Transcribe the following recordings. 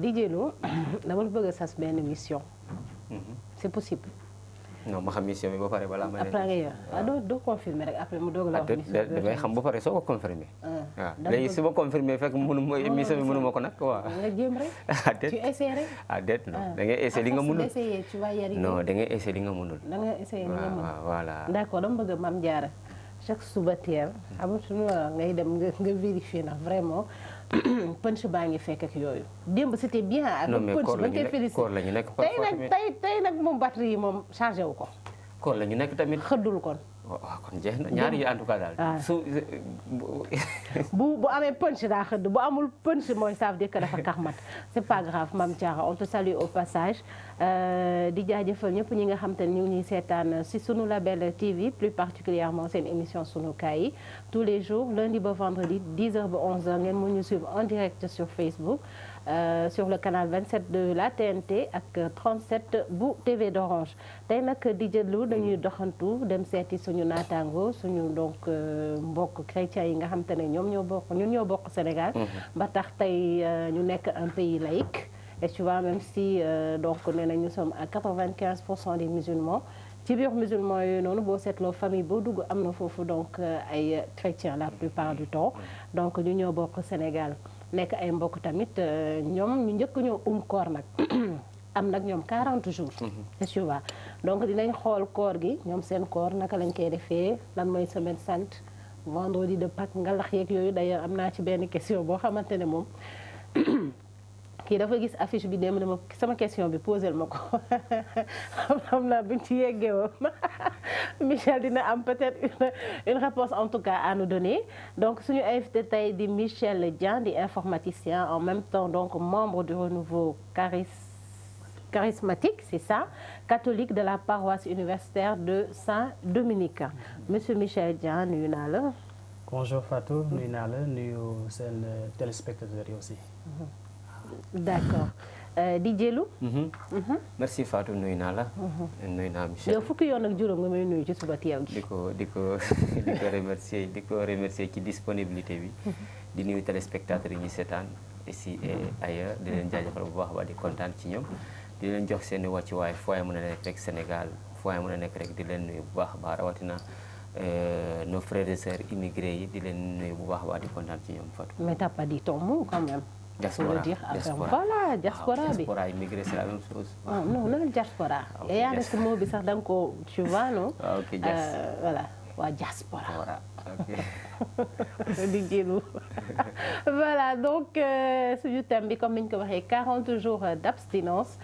DJ Lo dama la bëgg a sas benn mission. c'est possible. non ma xam mission bi ba pare balaa ma ne. après nga yow doo confirmer rek après mu doog la wax. mission bi damay xam ba pare soo ko confirmer. waaw léegi su ma confirmer fekk mission bi mënu ma ko nag waaw. nga jéem rek. tu essaies rek. déet non da ngay essayer li nga mënul. tu vas y arriver. non da ngay essayer li nga mënul. da ngay essayer li nga mënul. voilà. d'accord dama bëgg Mame Diarra chaque suba teel amatuñu ngay dem nga vérifier ndax vraiment punch baa ngi fekk ak yooyu. démb c'était bien ak punch ba nga koy félicité koor la ñu nekk tey nag moom batterie yi moom chargé wu ko. koor la ñu nekk tamit. xëddul kon. waaw kon jeex na ñaari yi en tout cas daal. bu amee punch daa xëdd bu amul punch mooy ça veut dire que dafa kaxmat c'est pas grave Mame Diarra on te salue au passage di jaajëfal ñëpp ñi nga xam te ne ñu ngi ñuy seetaan si sunu Label TV plus particulièrement seen émission sunu kaay yi tous les jours lundi ba vendredi 10h ba 11h ngeen mun ñu suivre en direct sur Facebook sur le canal 27 de la TNT ak 37 bu TV d'Orange tey nag di jëlu dañuy doxantu dem seeti suñu naataango suñu donc mbokk chrétiens yi nga xam te ne ñoom ñoo bokk Sénégal ba tax tey ñu nekk un pays laïque et tu vois même si donc nee na nous sommes à 95% des musulmans ci biir musulmans yooyu noonu boo seetloo famille boo dugg am na foofu donc ay chrétiens la plupart du temps donc ñu ñoo bokk Sénégal nekk ay mbokk tamit ñoom ñu njëkk ñoo koor nag am nag ñoom 40 jours tu vois donc dinañ xool koor gi ñoom seen koor naka lañ koy defee lan mooy semaine sainte vendredi de Pâques ngalax yeeg yooyu d'ailleurs am naa ci benn question boo xamante ne moom kii dafa gis affiche bi dem dama sama question bi posé ma ko xam naa buñ ci yeggee woon Michel dina am peut-être une réponse en tout cas à nous donner donc suñu invité tey di Michel Dieng di informaticien en même temps donc membre du renouveau charismatique c'est ça catholique de la paroisse universitaire de Saint-Dominique monsieur Michel Dieng nuyu naa la. bonjour Fatou nuyu naa la nuyu seen téléspectateurs yi aussi. d'accord DJ Lo. merci Fatou nuyu naa la. nuyu naa Michel. yow fukki yoon ak juróom nga may nuyu ci suba teew gi. di ko remercier ci disponibilité bi. di nuyu téléspectateurs yi ñu seetaan ici et ailleurs di leen jaajëfal bu baax a baax di kontaan ci ñoom. di leen jox seen i wàccuwaay foo mën a nekk rek Sénégal foo mën a nekk rek di leen nuyu bu baax a baax rawatina nos frères et sœurs immigrés yi di leen nuyu bu baax a baax di kontaan ci ñoom Fatou. mais t'as pas dit ton mot quand même. diaspora voilà diaspora bi diaspora immigré c'est la même chose. non non diaspora. yaa ne si mot bi sax da nga ko tu vois non. ok voilà waa diaspora. voilà ok. di jëlu voilà donc suñu thème bi comme ni ñu ko waxee 40 jours d'abstinence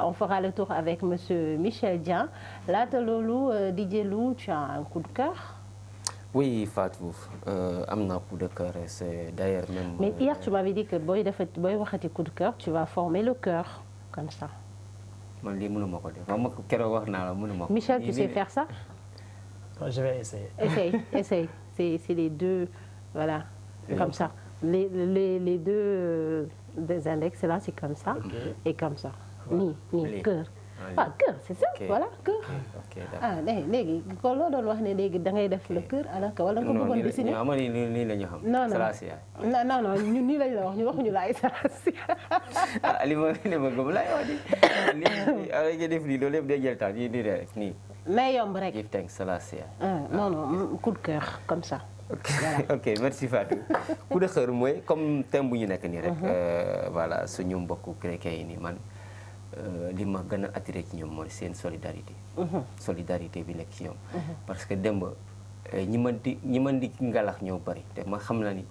on fera le tour avec monsieur Michel Dieng laata loolu di jëlu tu as un coup de cœur. oui Fatou am na coup de cœur c'est d'ailleurs même. mais hier tu m'avais dit que booy waxati coup de cœur tu vas former le cœur comme ça. man lii mënuma ko def moom keroog wax naa la mënuma ko. Michel tu sais faire ça. je vais essayer. essaye c'est les deux voilà comme ça les deux des index là c'est comme ça. et comme ça nii cœur. cœur c'est ça voilà cœur. léegi kon loo doon wax ne léegi da ngay def le cœur alors que wala nga bëggoon dessiner. non non nii la ñu xam. non ñun nii lañ la wax ñu waxuñu la ay salasia. li ma gëm laay wax nii nga def lii loolu yëpp day jël temps nii rek nii. mais yomb rek. give thanks salasia. non coup de cœur comme ça. ok merci Fatou. coup de cœur mooy comme thème bu ñu nekk nii rek. voilà suñu mbokku chrétien yi nii man. li ma gën a attiré ci ñoom mooy seen solidarité. solidarité bi nekk ci ñoom. parce que démb ñi ma di ngalax ñoo bari te ma xam na ni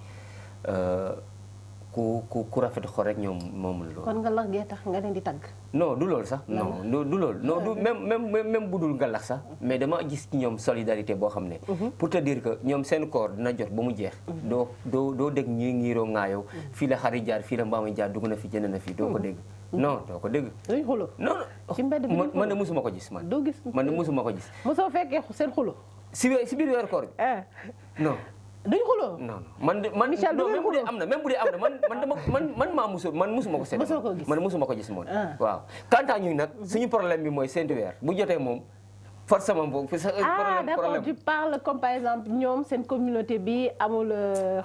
ku rafet xol rek ñoom moom la loolu. kon ngalax gee tax nga leen di tagg. non du loolu sax non du loolu non du même bu dul ngalax sax mais dama gis ci ñoom solidarité boo xam ne. pour te dire que ñoom seen koor dina jot ba mu jeex. doo dégg ñi ngiiroo ŋaayoo fii la xari jaar fii la mbaam jaar dugg na fi jënd na fi doo ko dégg. non doo ko dégg. duñ xulo. non ci mbedd bi man de musuma ko gis man. doo gis man de musuma ko gis. mosoo fekkee seen xulo. si biir weeru koor bi. non. duñ xuloo. non man même bu dee am na man maa musuma ko seet. mosoo ko gis man musuma ko gis moom. waaw quant à ñun nag suñu problème bi mooy seen weer bu jotee moom forcément boobu d'accord tu parles comme par exemple ñoom seen communauté bi amul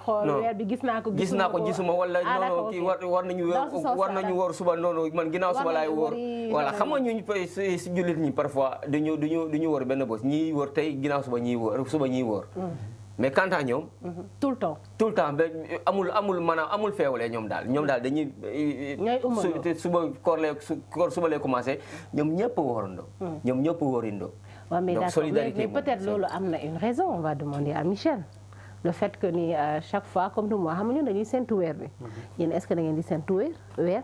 xool weer bi gis naa ko gisuma wala non kii war nañu wóor suba noonu man ginnaaw suba laay wóor voilà xam nga ñu si jullit ñi parfois duñu wóor benn bés ñii wóor tey ginnaaw suba ñii wóor mais quant à ñoom tout le temps ba amul maanaam amul feewale ñoom daal dañuy suba lay commencé ñoom ñëpp wóorandoo ñoom ñëpp wóorindoo. waaw mais d'accord mais peut-être loolu am na une raison on va demander à Michel le fait que ni chaque fois comme nous xam nga ñun dañuy séntu weer bi yéen est-ce que da ngeen di séntu weer.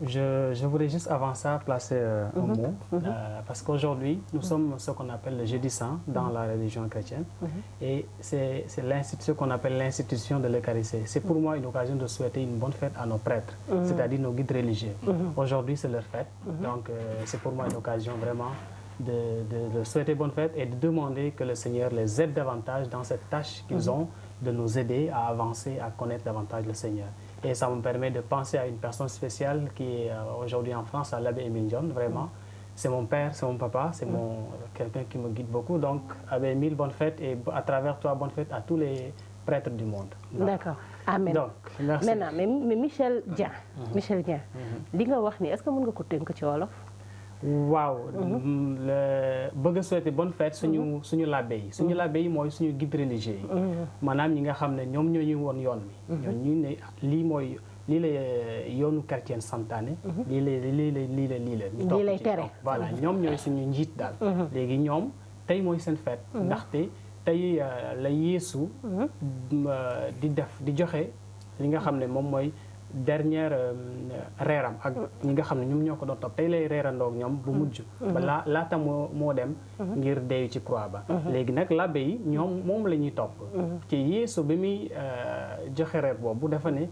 Je voudrais juste avant ça placer un mot parce qu'aujourd'hui nous sommes ce qu'on appelle le jeudi saint dans la religion chrétienne et c'est l'institution qu'on appelle l'institution de l'Eucharistie. C'est pour moi une occasion de souhaiter une bonne fête à nos prêtres, c'est-à-dire nos guides religieux. Aujourd'hui c'est leur fête, donc c'est pour moi une occasion vraiment de souhaiter bonne fête et de demander que le Seigneur les aide davantage dans cette tâche qu'ils ont de nous aider à avancer, à connaître davantage le Seigneur. Et ça me permet de penser à une personne spéciale qui est aujourd'hui en France, à l'abbé Émile John, vraiment. C'est mon père, c'est mon papa, c'est quelqu'un qui me guide beaucoup. Donc, abbé Émile, bonne fête et à travers toi, bonne fête à tous les prêtres du monde. D'accord. Amen. Donc, merci. Maintenant, mais Michel Dieng, li nga wax ni est-ce que mën nga ko tënk ci wolof? waaw bëgg a souhaiter bonne fête suñu labbe yi suñu labbe yi mooy suñu guide religieux yi maanaam ñi nga xam ne ñoom ñoo ñuy woon yoon bi ñoom ñu ne lii la yoonu chrétien santaane lii lay tere voilà ñoom ñooy suñu njiit daal léegi ñoom tey mooy seen fête ndaxte tey la Yeesu di joxe li nga xam ne moom mooy dernière reeram ak ñi nga xam ne ñoom ñoo ko doon topp tey lay reerandoog ñoom bu mujj ba laata moo dem ngir deeyu ci croix ba léegi nag labbe yi ñoom moom la ñuy topp ci Yeesu bi muy joxe reer boobu dafa ne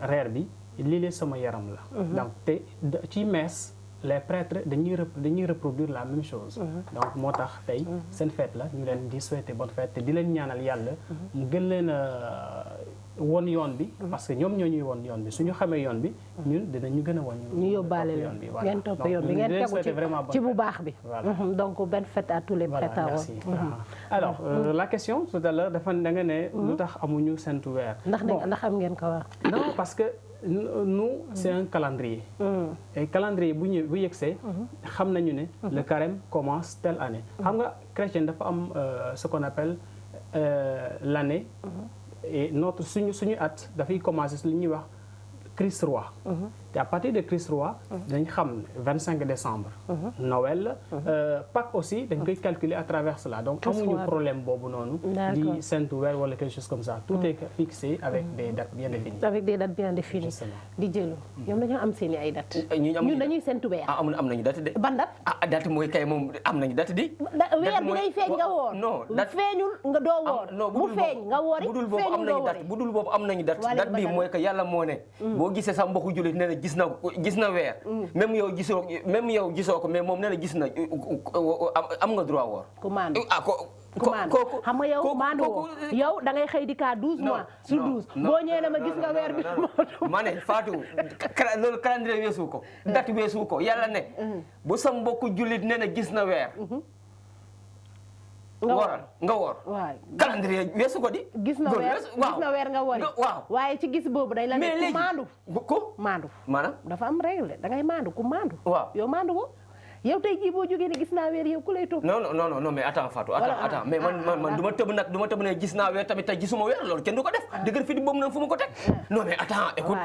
reer bi lii sama yaram la donc te ci messe les prêtres dañuy reproduire la même chose donc moo tax tey seen fête la ñu leen di souhaiter bonne fête te di leen ñaanal yàlla mu gën leen won yoon bi parce que ñoom ñoo ñuy won yoon bi suñu xamee yoon bi ñun dinañu gën a won ñu yóbbaale leen ngeen topp yoon bi ngeen tegu ci bu baax bi donc bonne fête à tous les prêtres. Merci. Alors la question tout à l'heure dafa da nga ne lu tax amuñu sentu weer ndax am ngeen ko wax non parce que nous c'est un calendrier et calendrier bu yegsee xam nañu ne le carême commence telle année xam nga chrétien dafa am ce qu'on appelle l'année et suñu at dafay commencer li ñuy wax Christ roi te à partir de Christ roi dañ xam 25 décembre Noël Pâques aussi dañ koy calculer à travers cela donc amuñu problème boobu noonu di sentu weer wala quelque chose comme ça tout est fixé avec des dates bien définies di jëlu ñoom dañoo am seeni ay dates ñun dañuy sentu weer am nañu date de ban date date mooy kay moom am nañu date di weer bi day feeñ nga woor feeñul nga doo woor bu feeñ nga woori feeñul nga woori bu dul boobu am nañu date bi mooy que yàlla moo ne boo gisee sa mbokku jullit ne gis na weer même yow gisoo ko mais moom nee na gis na am nga droit woor ku maandu xam nga yow maandu woo yow da ngay xëy di kaa 12 mois sur 12 boo ñëwee na ma gis nga weer bi ma ne Fatou loolu calendrier weesu ko date weesu ko yàlla ne bu sa mbokku jullit nee na gis na weer nga woor waaw calendrier weesu ko di gis na weer nga woori waaw waaye ci gis boobu day la ne ku maandu maandu maanaam dafa am règle da ngay maandu ku maandu waaw yow maandu woo yow tey jii boo jógee ne gis naa weer yow ku lay topp non mais attends Fatou attends mais man du ma tëb ne gis naa weer tamit tey gisuma weer loolu kenn du ko def dëgër fi di boobu nag fu mu ko teg non mais attends écoute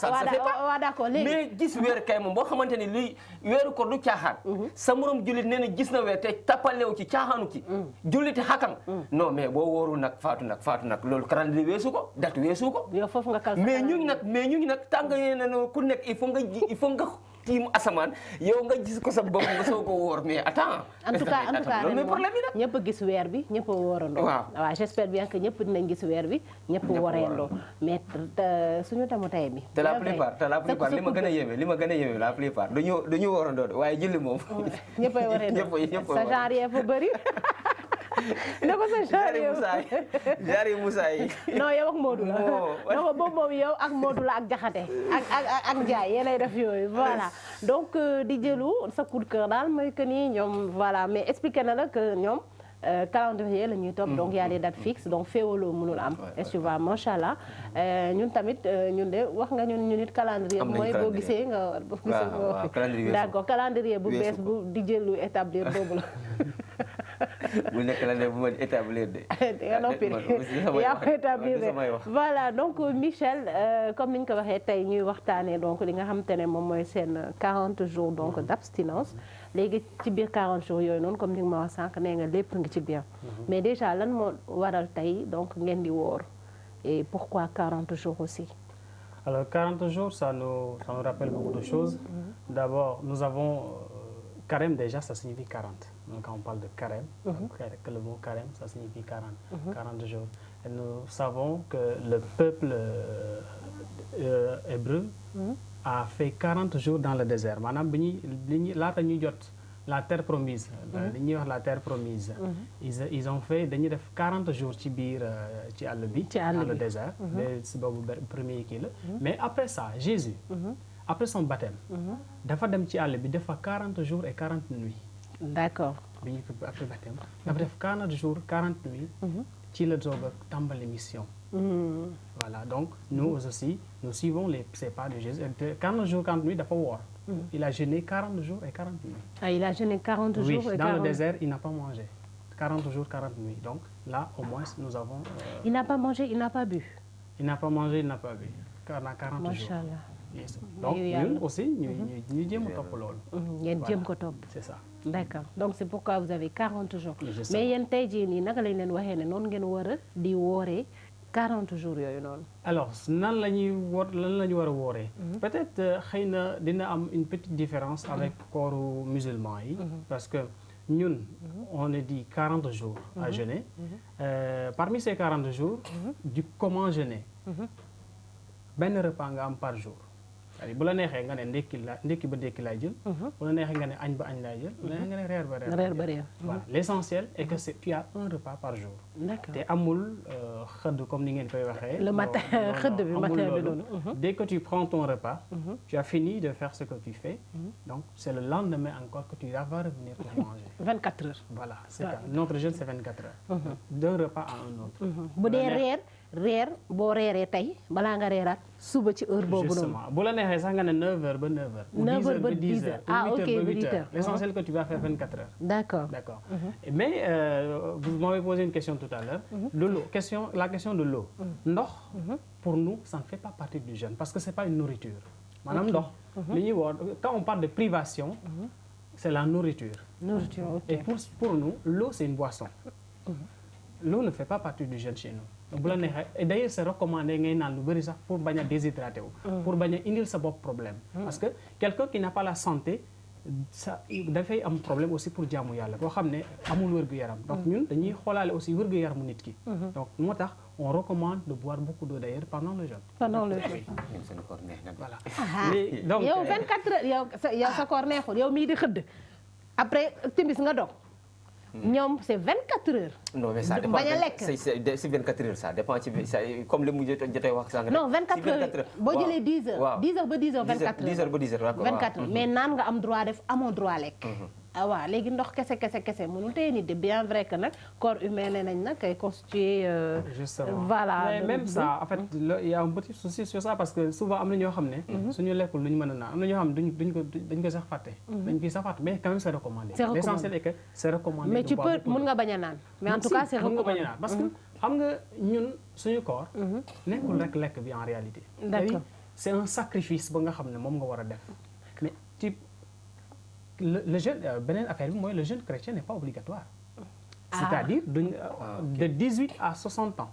ça se fait pas waaw d'accord léegi mais gis weer kay moom boo xamante ni luy weeru ko du caaxaan sa morom jullit nee na gis na weer te tappalew ci caaxaanu ci julliti xakam non mais boo wóorul nag Fatou nag loolu calendrier weesu ko date weesu ko yow foofu nga kal mais ñu ngi nag tàng yéen ku nekk il faut nga tiim asamaan yow nga gis ko sa bopp nga soo ko wóor mais attends en tout cas loolu mooy problème yi nag ñëpp a gis weer bi ñëpp a wóorandoo waaw j'espère bien que ñëpp dinañ gis weer bi ñëpp a wóorandoo mais suñu tamu tay bi te la plupart li ma gën a yéeme la plupart dañu wóorandoo waaye julli moom ñëpp a wóorandoo sa genre yee fa bëri ne ko sa genre yow jaari Moussa yi. non yow ak Modou la. non boobu moom yow ak Modou la ak Jaxate ak Ndiaye yéenay def yooyu voilà. donc di jëlu sa coup de cœur daal mooy que ni ñoom voilà mais expliqué na la que ñoom. calendrier la ñuy topp donc y a des dates fixes donc féewaloo mënul am. tu vois macha allah ñun tamit ñun de wax nga ñun nit calendrier mooy boo gisee nga. waaw calendrier d'accord calendrier bu bees bu di jëlu établir boobu la. bu nekk la ne bu ma établir de. nga noppi yaa ko établir de voilà donc Michel comme ni ñu ko waxee tey ñuy waxtaanee donc li nga xamante ne moom mooy seen 40 jours donc d'abstinence léegi ci biir 40 jours yooyu noonu comme ni nga ma wax sànq nee nga lépp ngi ci biir. mais déjà lan moo waral tey donc ngeen di woor et pourquoi 40 jours aussi. Alors 40 jours ça nous rappelle beaucoup de choses. D'abord nous avons carême déjà ça signifie 40. Donc quand on parle de carême, que le mot carême ça signifie 40. 40 jours. Et nous savons que le peuple hébreu a fait 40 jours dans le désert maanaam bi ñuy laata ñuy jot la terre promise. li ñuy wax la terre promise. ils ont fait dañuy def 40 jours ci biir ci àll bi. dans le désert. si boobu premier kii la. mais après ça Jésus. après son baptême. dafa dem ci àll bi def fa 40 jours et 40 nuits. d'accord. bi ñu ko après baptême dafa def 40 jours 40 nuits. ci la doog a tàmbali mission. voilà donc nous aussi nous suivons ces pas de Jésus 40 jours 40 nuits dafa woor. il a jeûné 40 jours et 40 nuits. ah il a jeûné 40 jours et 40 nuits. Dans le désert il n'a pas mangé 40 jours 40 nuits donc là au moins nous avons. il n'a pas mangé il n'a pas bu. il n'a pas mangé il n'a pas bu. on a 40 jours. Machallah. Yes. donc ñun aussi ñu jéem a topp loolu. ngeen jéem ko topp. c'est ça. d'accord donc c'est pourquoi vous avez 40 jours. Justement. mais yéen tey jii nii naka lañ leen waxee ne noonu ngeen war a di wooree 40 jours yooyu noonu. alors nan la ñuy lan la ñu war a wooree. peut-être xëy na dina am une petite différence avec corps musulman yi. parce que ñun on est dit 40 jours à jeûner. Parmi ces 40 jours. du comment jeûner. benn repas nga am par jour. c'est-à-dire bu la neexee nga ne ndekki ba ndekki laay jël. bu la neexee nga ne añ ba añ laay jël. bu la neexee nga ne reer ba reer. voilà l'essentiel est que tu as un repas par jour. d'accord te amul xëdd comme ni ngeen koy waxee. le matin xëdd bi matin bi noonu. dès que tu prends ton repas. tu as fini de faire ce que tu fais. donc c'est le lendemain encore que tu vas revenir pour manger. 24 heures. voilà c'est ça notre jeûne c'est 24 heures. d'un repas à un autre. bu dee reer boo reeree tey balaa nga reeraat suba ci heure boobu noonu. justement bu la neexee sax nga ne 9h ba 9h. 9h ba 10h ah ok ba 8h. l'essentiel que tu vas faire 24 heures. d'accord. mais vous m'avez posé une question tout à l'heure. de l'eau la question de l'eau. ndox pour nous ça ne fait pas partie du jeûne parce que c'est pas une nourriture. maanaam ndox. li ñuy woor quand on parle de privation. c'est la nourriture. ok. et pour nous l'eau c'est une boisson. l'eau ne fait pas partie du jeûne chez nous. bu la neexee et d'ailleurs c'est recommandé ngay naan lu bari sax pour bañ a déshydrater wu. pour bañ a indil sa bopp problème. parce que quelqu'un qui n'a pas la santé ça dafay am problème aussi pour jaamu yàlla koo xam ne amul wér-gu-yaram. donc ñun dañuy xoolaale aussi wér-gu-yaramu nit ki. donc moo tax on recommande de boire beaucoup d'eau d'ailleurs pendant le jeûne. pendant le jeûne. voilà. donc yow 24 heures yow sa koor neexul yow mii di xëdd après timis nga dog. ñoom c'est 24 heures. non mais ça dépend bañ a lekk c'est 24 heures ça dépend ci comme li mu jotee wax sànq. non 24 heures boo jëlee 10 heures. waaw 10 heures ba 10 heures 24 heures 10 heures ba 10 heures waaw 24 heures mais naan nga am droit def amoo droit lekk. ah waaw léegi ndox kese mënul téye nit de bien vrai que nag corps humain nee nañ nag kay constitué. justement voilà mais même ça en fait il y a un petit souci sur ça parce que souvent am na ñoo xam ne. suñu lekkul lu ñu mën a naan am na ñoo xam ne duñ ko sax fàtte. dañ koy sax fàtte mais quand même c'est recommandé. c'est recommandé l'essentiel est que c'est recommandé. mais tu peux mën nga bañ a naan. mais en tout cas c'est recommandé mën nga bañ a naan parce que xam nga ñun suñu corps. nekkul rek lekk bi en réalité. d'accord c'est un sacrifice ba nga xam ne moom nga war a def mais le jeûne beneen affaire bi mooy le jeûne chrétien n'est pas obligatoire. c'est-à-dire de 18 à 60 ans.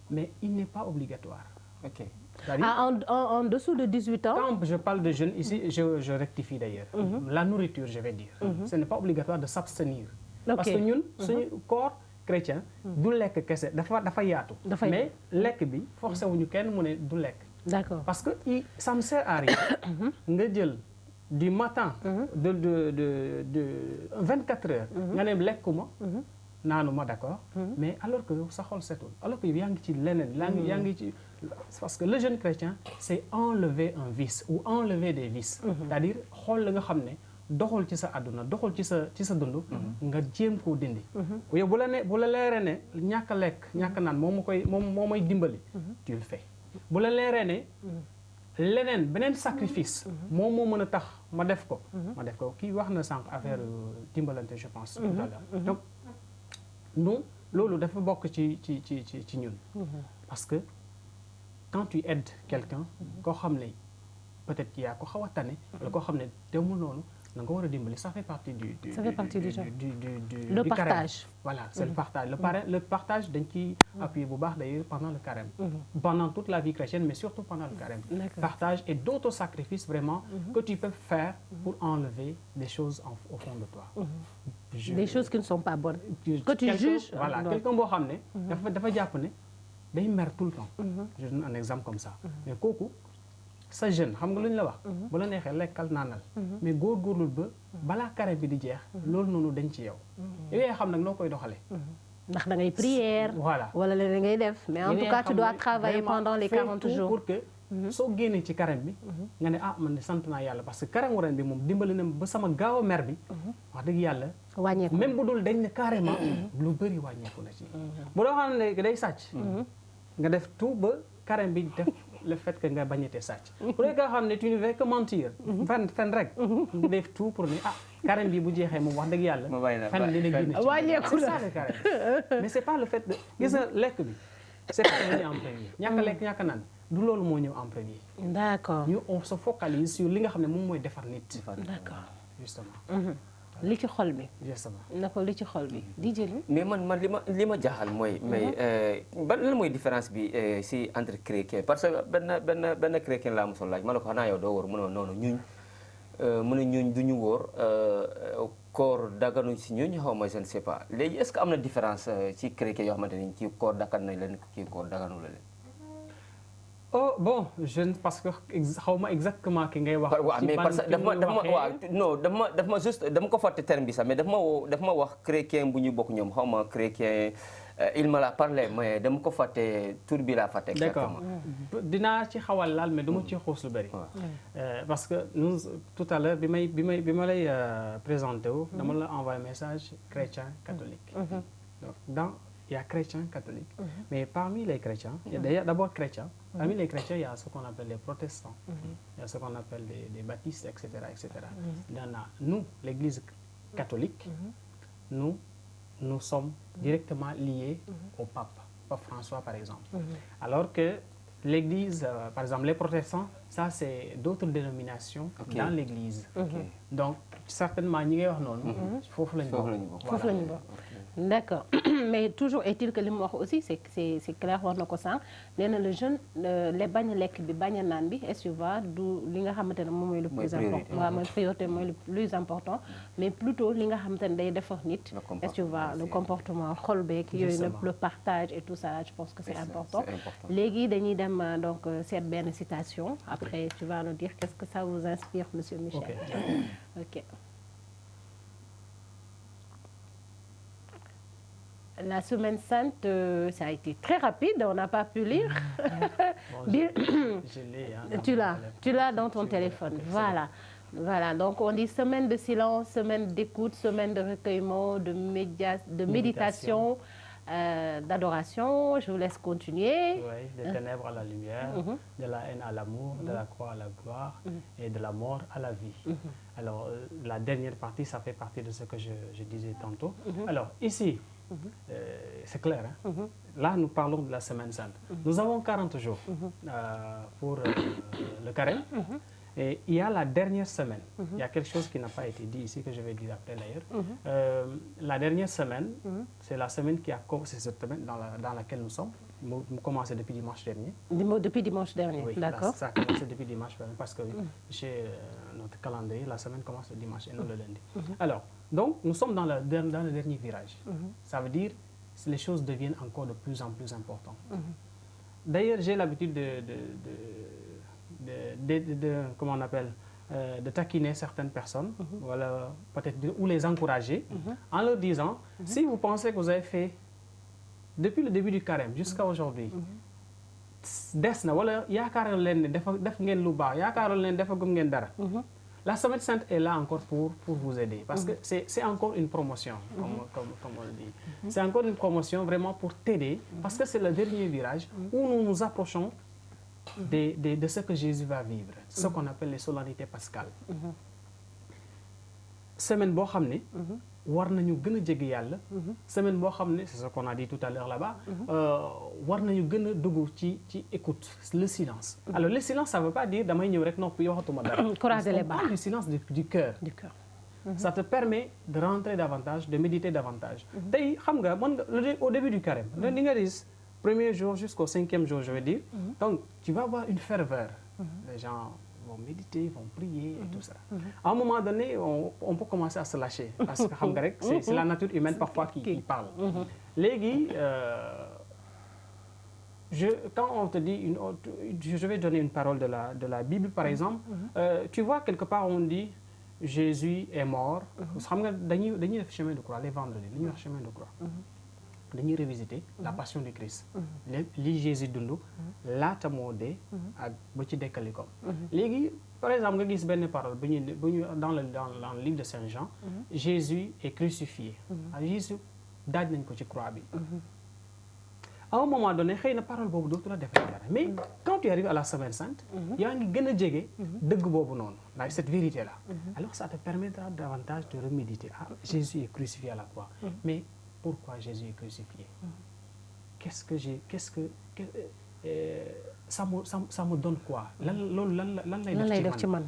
mais il n'est pas obligatoire. ok. en dessous de 18 ans. quand je parle de jeûne ici je rectifie d'ailleurs. la nourriture je vais dire. ce n'est pas obligatoire de s'abstenir. parce que ñun suñu corps chrétien. du lekk kese dafa yaatu. mais lekk bi forcé wuñu kenn mu ne du lekk. d'accord parce que ça ne sert à rien. nga jël. du matin de 24 heures nga ne lekkuma naanuma d'accord. Mais alors que sa xol setul alors que yaa ngi ci leneen. yaa ngi ci parce que le jeûne chrétien c'est enlever un vice ou enlever des vices. c'est-à-dire xool la nga xam ne doxul ci sa àdduna doxul ci sa dund. nga jéem koo dindi. yow bu la leeree ne ñàkk a lekk ñàkk naan moo may dimbali. tu le fais bu la leeree ne. leneen beneen sacrifice moom moo mën a tax ma def ko kii wax na sànq affaire dimbalante je pense tout à l'heure donc nous loolu dafa bokk ci ñun parce que quand tu aides quelqu'un koo xam ne peut-être yaa ko xaw a tane wala koo xam ne demul noonu da nga war a dimbali ça fait partie du partage. Voilà, c'est le partage. Le partage dañ ciy appuyer bu baax d'ailleurs pendant le carême. Pendant toute la vie chrétienne, mais surtout pendant le carême. Partage et d'autres sacrifices vraiment que tu peux faire pour enlever des choses au fond de toi. Des choses qui ne sont pas bonnes. Que tu juges. Voilà, quelqu'un boo xam ne dafa jàpp ne day mer tout le temps. Je donne un exemple comme ça. Mais kooku sa jeune xam nga lu ñu la wax. bu la neexee lekkal naanal. mais góorgóorlul ba balaa carême bi di jeex. loolu noonu dañ ci yow. yow yaa xam nag noo koy doxalee. ndax da ngay prière. voilà wala leneen ngay def. mais en tout cas tu dois travailler pendant les 40 jours. pour que soo génnee ci carême bi. nga ne man de sant naa yàlla parce que carême ren bi moom dimbali na ba sama gaaw a mer bi. wax dëgg yàlla. wàññeeku même bu dul dañ ne carrément. lu bëri wàññeeku na ci. bu doo xam ne day sàcc. nga def tout ba carême bi def. le fait que nga bañete sàcc bu dee nga xam ne tu ne veux que mentir fen rek nga def tout pour ne carême bi bu jeexee moom wax dëgg yàlla fen li la génne ci wàññeeku la c'est ça le carême mais c'est pas le fait de gis nga lekk bi c'est pas venu en premier ñàkk a lekk ñàkk a naan du loolu moo ñëw en premier d'accord ñu on se focalise sur li nga xam ne moom mooy defar nit d'accord justement li ci xol bi. justement na ko li ci xol bi di jëli. mais man li ma jaaxal mooy. mais lan mooy différence bi si entre chrétien parce que benn chrétien laa mosoon laaj ma ne ko xanaa yow doo wóor mu ne noonu ñuñ du ñu wóor koor daganu si ñuñ xaw ma je ne sais pas léegi est-ce que am na différence ci chrétien yoo xamante ni ci koor dagan nañ leen kii koor daganu la leen. oh bon je ne parce que xaw ma exactement ki ngay wax. waaw mais parce que daf ma juste dama ko fàtte terme bi sax mais daf ma wax chrétien bu ñu bokk ñoom xaw ma chrétien il me l'a parlé mais dama ko fàtte tur bi laa fàtte. exactement dinaa ci xawal laal mais dama ci xoos lu bëri. parce que nous tout à l'heure bi ma lay présenté wu. dama la envoyé message chrétien catholique. donc il y a chrétiens catholiques, mais parmi les chrétiens, il y a d'ailleurs d'abord chrétiens. Parmi les chrétiens, il y a ce qu'on appelle les protestants, il y a ce qu'on appelle les baptistes, etc., etc. Nous, l'Église catholique, nous sommes directement liés au pape François par exemple. Alors que l'Église, par exemple, les protestants, ça c'est d'autres dénominations dans l'Église. Donc certainement ñi ngay wax noonu. foofu lañu bokk. D'accord mais toujours est-il que li mu wax aussi c'est clair wax na ko sànq nee na le jeune les bañ a lekk bi bañ a naan bi est-ce que va du li nga xamante ne moom mooy le plus important waaw mooy priorité mooy le plus important mais plutôt li nga xamante ne day defar nit est-ce que va le comportement xol beeg yooyu nag le partage et tout ça je pense que c'est important léegi dañuy dem donc seet benn citation après tu vas nous dire qu'est-ce que ça vous inspire monsieur Michel. Ok. La semaine sainte, ça a été très rapide, on n'a pas pu lire. Je l'ai. Tu l'as dans ton téléphone. Voilà, donc on dit semaine de silence, semaine d'écoute, semaine de recueillement, de méditation, d'adoration. Je vous laisse continuer. Oui, des ténèbres à la lumière, de la haine à l'amour, de la croix à la gloire et de la mort à la vie. Alors, la dernière partie, ça fait partie de ce que je disais tantôt. Alors, ici, c'est clair. Là, nous parlons de la semaine sainte. Nous avons 40 jours pour le carême. Et il y a la dernière semaine. Il y a quelque chose qui n'a pas été dit ici, que je vais dire après d'ailleurs. La dernière semaine, c'est la semaine qui a commencé cette semaine dans laquelle nous sommes. Nous commençons depuis dimanche dernier. Depuis dimanche dernier, oui, d'accord. Ça a commencé depuis dimanche dernier parce que chez notre calendrier, la semaine commence le dimanche et non le lundi. Alors, donc, nous sommes dans le dernier virage. Ça veut dire que les choses deviennent encore de plus en plus importantes. D'ailleurs, j'ai l'habitude comment on appelle, de taquiner certaines personnes, voilà, peut-être ou les encourager, en leur disant, si vous pensez que vous avez fait, depuis le début du carême jusqu'à aujourd'hui, des na wala yaakaaroon leen ne def ngeen lu baax yaakaaroon leen defagum ngeen dara. La Semaine Sainte est là encore pour vous aider, parce que c'est encore une promotion, comme on le dit. C'est encore une promotion vraiment pour t'aider, parce que c'est le dernier virage où nous nous approchons de ce que Jésus va vivre, ce qu'on appelle les solennités pascales. Semaine boo xam ne war nañu gën a jege yàlla. Semaine boo xam ne c'est ce qu'on a dit tout à l'heure là-bas, war nañu gën a dugg ci écoute, le silence. Alors le silence, ça veut pas dire damay ñëw rek noppi waxatuma dara. Croiser les bras. On parle du silence du cœur. Du cœur. Ça te permet de rentrer davantage, de méditer davantage. Tey xam nga mën nga au début du carême, li nga gis premier jour jusqu'au 5e jour, je veux dire. Donc tu vas avoir une ferveur. Les gens vont méditer, vont prier et tout ça. À un moment donné, on peut commencer à se lâcher, parce que xam nga rek c'est la nature humaine parfois qui parle. Léegi quand on te dit je vais donner une parole de la Bible par exemple, tu vois quelque part on dit Jésus est mort. Xam nga dañuy def chemin de croix les vendredis, li ñuy wax chemin de croix. Dañuy revisiter la passion du Christ. li Jésus dund laata moo dee ak ba ci dekkali ko. Léegi par exemple nga gis benn parole bu ñu dans le livre de Saint Jean, Jésus est crucifié. Jésus daaj nañ ko ci croix bi. À un moment donné xëy na parole boobu dootu la defal dara, mais quand tu arrives à la Semaine Sainte, yaa ngi gën a jege dëgg boobu noonu, cette vérité là. Alors ça te permettra davantage de reméditer. Jésus est crucifié à la croix, mais pourquoi Jésus est crucifié? Ça me donne quoi? Lan lay def ci man?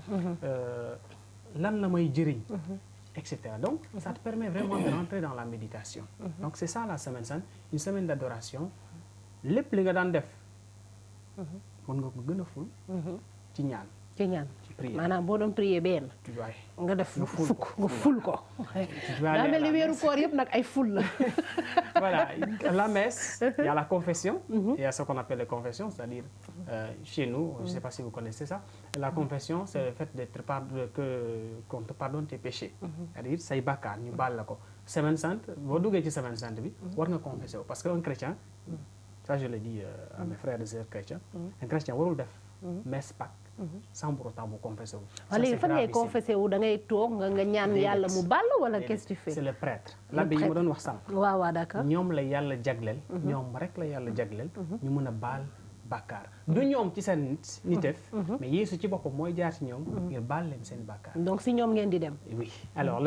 Lan la may jëriñ? Etc. Donc ça te permet vraiment de rentrer dans la méditation. Donc c'est ça la Semaine Sainte, une semaine d'adoration. Lépp li nga daan def mën nga ko gën a ful ci ñaan. ci ñaan ci prière. maanaam boo doon prier benn nga def fukk nga ful ko. daa mel ni weeru koor yëpp nag ay ful la. Voilà, la messe, il y a la confession, il y a ce qu'on appelle la confession, c'est-à-dire chez nous, je ne sais pas si vous connaissez ça, la confession c'est le fait qu'on te pardonne tes péchés, c'est-à-dire say bàkkaar ñu baal la ko. Semaine Sainte, boo duggee ci Semaine Sainte bi war nga confesser wu, parce que un chrétien, ça je le dis à mes frères et sœurs chrétiens, un chrétien warul def messe Pâques sans pour autant mu confesser wu. léegi fan ngay confesser wu da ngay toog nga ñaan yàlla mu baal wala qu'est-ce que tu fais? C'est le prêtre. L'abbé yi ma doon wax sànq. waaw d'accord. ñoom la yàlla jagleel. ñoom rek la yàlla jagleel. ñu mën a baal bàkkaar. du ñoom ci seen niteef. mais Yeesu ci boppam mooy jaar ci ñoom. ngir baal leen seen bàkkaar. donc si ñoom ngeen di dem. Oui. Alors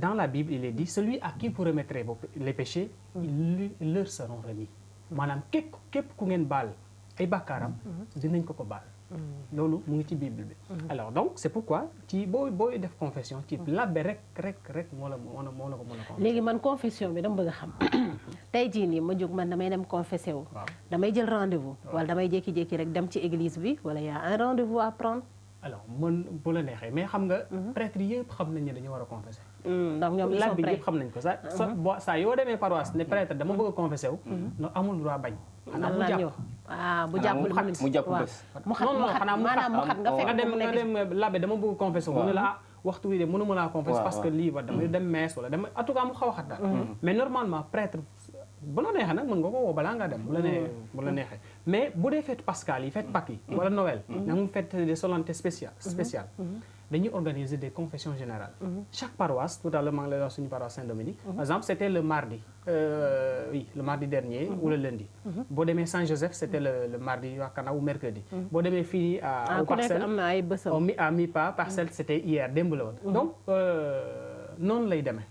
dans la Bible il est dit celui à qui vous remettrez les péchés, ils leur seront remis. maanaam képp ku ngeen baal ay bàkkaaram dinañ ko baal. loolu mu ngi ci Bible bi. Alors donc c'est pourquoi ci booy def confession ci labbe rek moo la ko mën a confesser. léegi man confession bi dama bëgg a xam tey jii nii ma jóg man damay dem confesser wu. damay jël rendez-vous. wala damay jékki-jékki rek dem ci église bi wala y a un rendez-vous à prendre. alors man bu la neexee mais xam nga. prêtre yëpp xam nañ ne dañu war a confesser. donc ñoom ils sont labbe prêts yëpp xam nañ ko saa yoo demee paroisse ne prêtre dama bëgg a confesser wu. no amul droit bañ. xanaa mu jàpp bu jàppul mu jàpp bés. mu xat maanaam mu xat nga fekk nga dem labbe dama bëgg confesser wu. mu ne la waxtu wi de mënuma laa confesser parce que lii ba damay dem messe wala dama en tout cas mu xaw a xat daal. mais normalement prêtre bu la neexee nag mën nga ko woo balaa ngaa dem bu la neexee mais bu dee fête pascale yi fête Pâques yi wala Noël na mu fête des solennités spéciales dañuy organiser des confessions générales. Chaque paroisse, tout à l'heure maa ngi lay wax suñu paroisse Saint-Dominique, par exemple c'était le mardi, le mardi dernier ou le lundi. boo demee Saint-Joseph c'était le mardi yaakaar naa ou mercredi. boo demee fii à Parcelles à mi-pas Parcelles c'était hier démb la woon. donc noonu lay demee.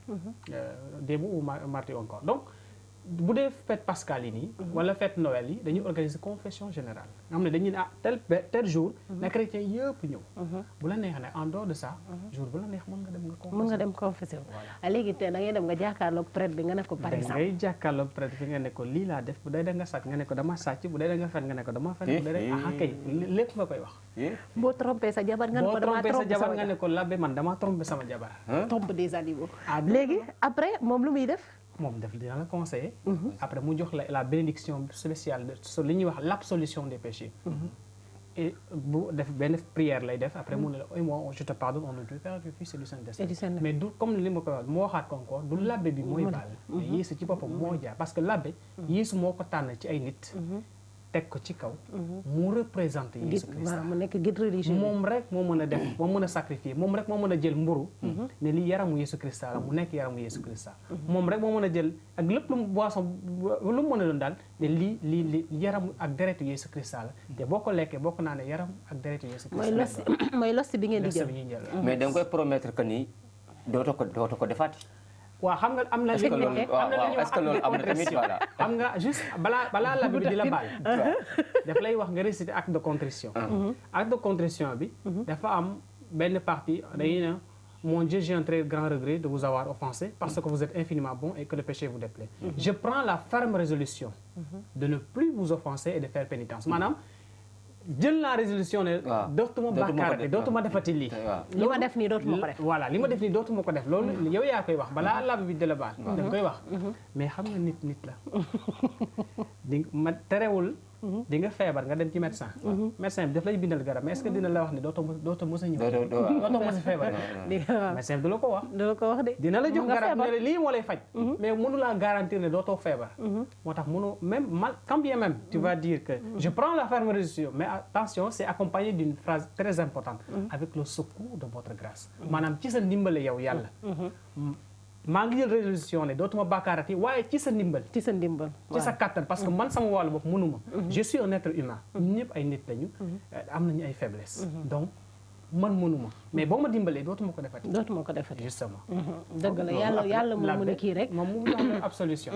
démb ou mardi encore donc. bu dee fête pascale yi nii wala fête Noël yi dañuy organiser confession générale nga xam ne dañuy ne tel jour na chrétien yëpp ñëw bu la neexee ne en dehors de ça jour bu la neex mën nga dem confesser wu léegi te da ngay dem nga jàkkaarloog prêtre bi nga ne ko par exemple da ngay jàkkaarloog prêtre bi nga ne ko lii laa def bu dee da nga sàcc nga ne ko dama sàcc bu dee da nga fen nga ne ko dama fen bu dee kay lépp nga koy wax boo trompé sa jabar nga ne ko dama trompé sa jabar nga ne ko labbe man dama trompé sama jabar trompe des animaux léegi après moom lu muy def moom dina la conseiller. après mu jox la bénédiction spéciale li ñuy wax l'absolution des péchés. et bu def benn prière lay def après mu ne la et moi je te pardonne au nom du Père du Fils et du Saint-Esprit. Mais du comme li ma ko wax moo waxaat ko encore du l'abbé bi mooy baal. mais Yeesu ci boppam moo jaar parce que l'abbé Yeesu moo ko tànn ci ay nit. teg ko ci kaw. mu représenté Yeesu Christ. mu nekk guide religieux. moom rek moo mën a def moo mën a sacrifier moom rek moo mën a jël mburu ne lii yaramu Yeesu Christ la mu nekk yaramu Yeesu Christ. moom rek moo mën a jël ak lépp lu mu boisson lu mu mën a doon daal ne lii yaramu ak deretu Yeesu Christ la te boo ko lekkee boo ko naanee yaram ak deretu Yeesu Christ. mooy losti bi ngeen di jël. mais da nga koy promettre que ni dootoo ko defaati. waaw xam nga am na est-ce que loolu am na tamit voilà. xam nga juste balaa la bi di la baal. daf lay wax nga réciter acte de contrition. acte de contrition bi. dafa am benn partie dañuy ne mon Dieu, j'ai un très grand regret de vous avoir offensé parce que vous êtes infiniment bon et que le péché vous déplaît. Je prends la ferme résolution de ne plus vous offenser et de faire pénitence. Maanaam jël naa résolution ne dootuma bàkkaarate dootuma defati lii. li ma def nii dootuma ko def. voilà li ma def nii dootuma ko def loolu yow yaa koy wax balaa lab bi de la baal. da nga koy wax mais xam nga nit la. di ma terewul. di nga feebar nga dem ci médecin. médecin bi daf lay bindal garab mais est-ce que dina la wax ni dootoo mos a ñëw. dootoo mos a feebar. médecin bi du la ko wax. du la ko wax de. dina la jox garab ne la lii moo lay faj. mais mënu laa garantir ne dootoo feebar. moo tax mënu même quand bien même tu vas dire que je prends la ferme résolution mais attention c'est accompagné d'une phrase très importante. avec le secours de votre grâce. maanaam ci sa ndimbale yow yàlla. maa ngi jël résolution ne dootuma bàkkaarati waaye ci sa ndimbal. ci sa ndimbal ci sa kattan parce que man sama wàllu bopp mënuma. je suis un être humain. ñun ñëpp ay nit lañu. am nañu ay faiblesses. donc man mënuma mais boo ma dimbalee dootuma ko defati. dootuma ko defati justement. dëgg la yàlla moo mën a kii rek. moom mu jox la absolution.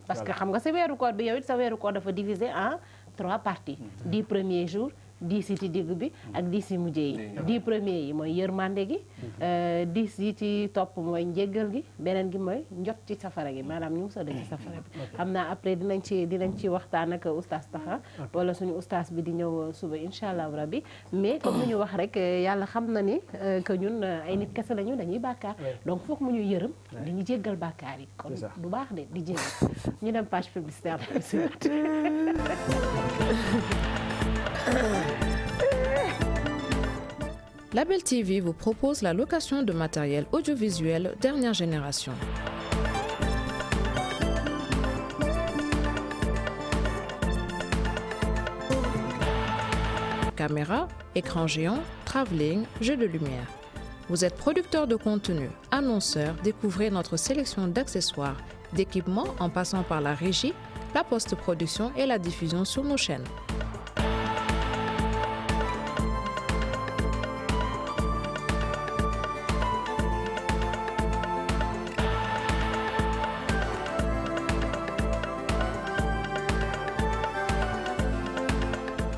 parce que xam nga sa weeru koor bi yow it sa weeru koor dafa divisé en 3 parties. 10 premiers jours. 10 yi ci digg bi ak 10 yi mujj yi 10 premiers yi mooy yërmande gi 10 yi ci topp mooy njéggal gi beneen gi mooy njot ci safara gi maanaam ñu musal ci safara bi xam naa après dinañ ci waxtaan ak oustaz Taha wala suñu oustaz bi di ñëw suba incha allah rabbi mais comme ni ñu wax rek yàlla xam na ni que ñun ay nit kese lañu dañuy bàkkaar donc foog mu ñuy yërëm dañuy jéggal bàkkaar yi kon du baax de di jéggal ñu dem page publicitaire Label TV vous propose la location de matériel audiovisuel dernière génération. Caméra, écran géant, travelling, jeux de lumière. Vous êtes producteur de contenu, annonceur, découvrez notre sélection d'accessoires, d'équipements en passant par la régie, la post-production et la diffusion sur nos chaînes.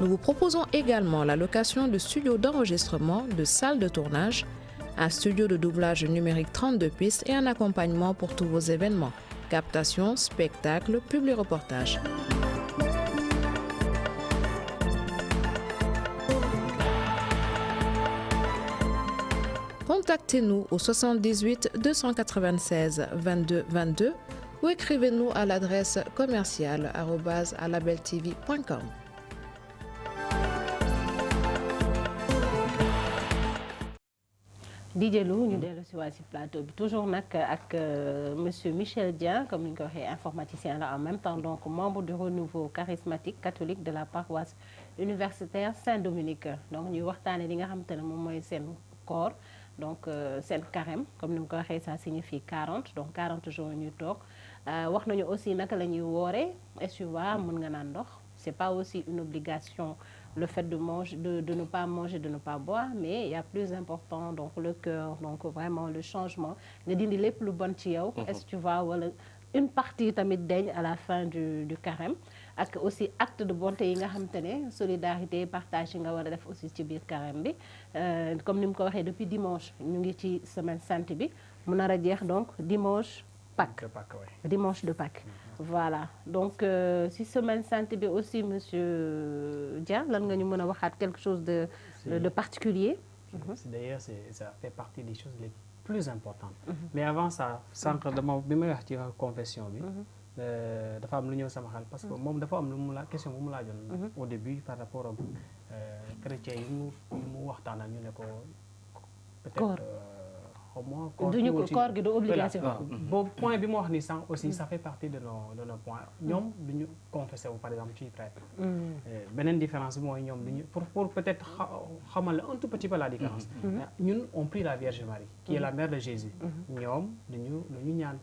Nous vous proposons également la location de studios d'enregistrement, de salles de tournage, un studio de doublage numérique 32 pistes et un accompagnement pour tous vos événements, captation, spectacles, publi-reportages. Contactez-nous au 78 296 22 22 ou écrivez-nous à l'adresse commerciale@labeltv.com. DJ Lou ñu dellu si waat si plateau bi toujours nag ak monsieur Michel Dieng comme ni ñu ko waxee informaticien la en même temps donc membre du renouveau charismatique catholique de la paroisse universitaire Saint-Dominique donc ñuy waxtaanee li nga xamante ne moom mooy seen koor donc seen carême comme ni mu ko waxee ça signifie 40 donc 40 jours ñuy toog wax nañu aussi naka la ñuy wooree essuva mën nga naan ndox c'est pas aussi une obligation le fait de manger, de ne pas manger, de ne pas boire, mais il y a plus important, donc le cœur, donc vraiment le changement. Ne dindi lépp lu bon ci yow. Est-ce que tu vois wala une partie tamit dañ à la fin du carême ak aussi acte de bonté yi nga xamante ne solidarité partage yi nga war a def aussi ci biir carême bi comme ni mu ko waxee depuis dimanche ñu ngi ci semaine sainte bi mu nar a jeex donc dimanche Pâques dimanche de Pâques voilà donc si semaine sainte bi aussi monsieur Dia lan nga ñu mën a waxaat quelque chose de particulier d'ailleurs ça fait partie des choses les plus importantes mais avant ça sànq dama bi may wax ci confession bi dafa am lu ñëw sama xel parce que moom dafa am lu mu la question bu mu laajoon au début par rapport ak chrétien yi mu waxtaanal ñu ne ko peut-être xaw ma koor gi du obligation. boobu point bi mu wax ni sànq aussi ça fait partie de nos points ñoom du ñu confessé wu par exemple ci prêtre. beneen différence bi mooy ñoom du ñu pour peut-être xamal un tout petit peu la différence. ñun on prie la Vierge Marie qui est la mère de Jésus. ñoom du ñu ñaan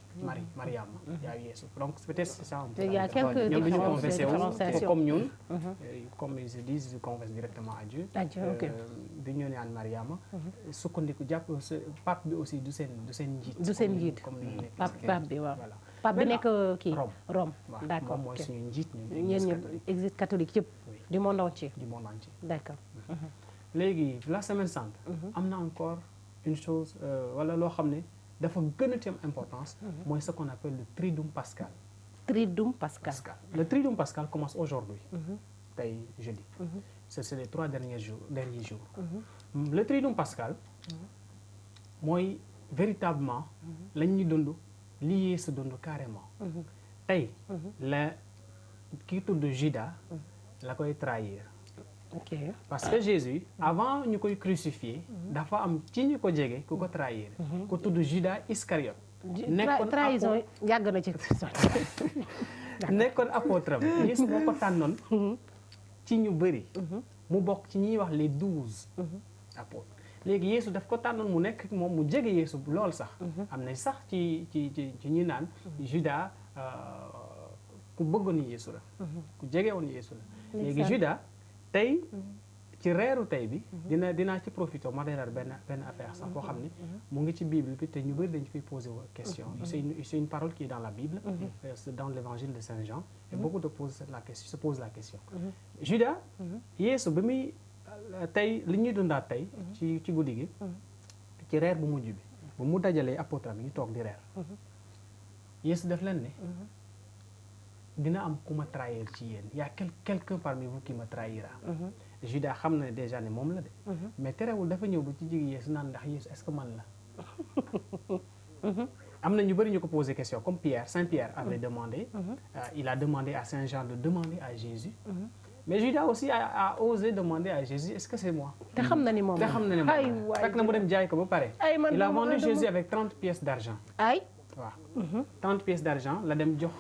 Mariama yaa Yeesu donc peut-être c'est ça un peu. Il y a quelques ñoom du ñu confessé wu différenciations comme ñun. comme ils se disent ils confessent directement à Dieu. ok du ñu ñaan Mariama. sukkandiku jàpp pape bi aussi du seen njiit. du seen njiit comme ni ñu pape bi waaw. voilà pape bi nekk kii Rome. waaw d'accord moom mooy suñu njiit ñeen ñëpp Église catholique yëpp. du monde entier. du monde entier. d'accord. léegi la semaine sainte. am na encore une chose wala loo xam ne dafa gën a ci am importance. mooy ce qu'on appelle le triduum pascal. Triduum pascal. Le triduum pascal commence aujourd'hui. tey jeudi. c'est les 3 derniers jours. Le triduum pascal. mooy véritablement lañ ñu dund li Yeesu dund carrément. tey la kii tudd Judas la koy trahir. ok parce que Jésus avant ñu koy crucifier dafa am ci ñu ko jege ku ko trahir. ku tudd Judas Iscariote. trahison yàgg na ci. nekkoon apôtre am Yeesu moo ko tànnoon ci ñu bëri. mu bokk ci ñuy wax les 12 apôtres. léegi Yeesu daf ko tànnoon mu nekk moom mu jege Yeesu lool sax. am nañ sax ci ñi naan Judas ku bëggoon Yeesu la. ku jege woon Yeesu la. léegi Judas tey ci reeru tey bi. dinaa ci profité ma leeral benn affaire sax boo xam ne mu ngi ci Bible bi te ñu bëri dañu koy posé question. c'est une parole qui est dans la Bible. c'est dans l'évangile de Saint Jean. et beaucoup se posent la question. Judas Yeesu bi muy tey li ñuy dundaat tey ci guddi gi ci reer bu mujj bi bu mu dajalee apôtre bi ñu toog di reer Yeesu def leen ne dina am ku ma trahir ci yéen y a quelqu'un parmi vous qui me trahira. Judas xam na ne déjà ne moom la de mais terewul dafa ñëw ba ci jigi Yeesu naan ndax Yeesu est-ce que man la. am na ñu bëri ñu ko posé question comme Saint Pierre avait demandé. Il a demandé à Saint Jean de demander à Jésus. mais Judas aussi a osé demander à Jésus est-ce que c'est moi. te xam na ni moom te xam na ne moom fekk na mu dem jaay ko ba pare. il a vendu Jésus avec 30 pièces d'argent. waaw 30 pièces d'argent la dem jox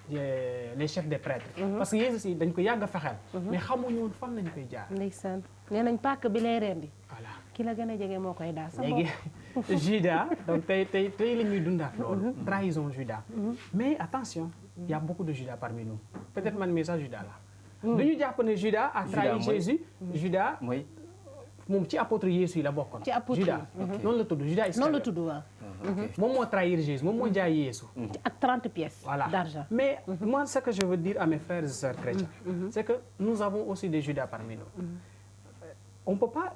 les chefs des prêtres. parce que Jésus aussi dañ ko yàgg a fexeel. mais xamuñu woon fan lañ koy jaar. ndeysaan nee nañ pàkk bi lay rendi. voilà ki la gën a jege moo koy daal. léegi Judas donc tey la ñuy dundaat loolu. trahison Judas. mais attention il y a beaucoup de Judas parmi nous peut-être man mii sax Judas la. dañu jàpp ne Judas a trahi Jésus. Judas mooy moom ci apôtre Yeesu yi la bokkoon. ci apôtre Judas noonu la tudd Judas Iscariote. noonu la tudd waaw. moom moo trahir Jésus moom moo jaay Yeesu. ak 30 pièces voilà d'argent. mais moi ce que je veux dire à mes frères et sœurs chrétiens. c'est que nous avons aussi des Judas parmi nous. on peut pas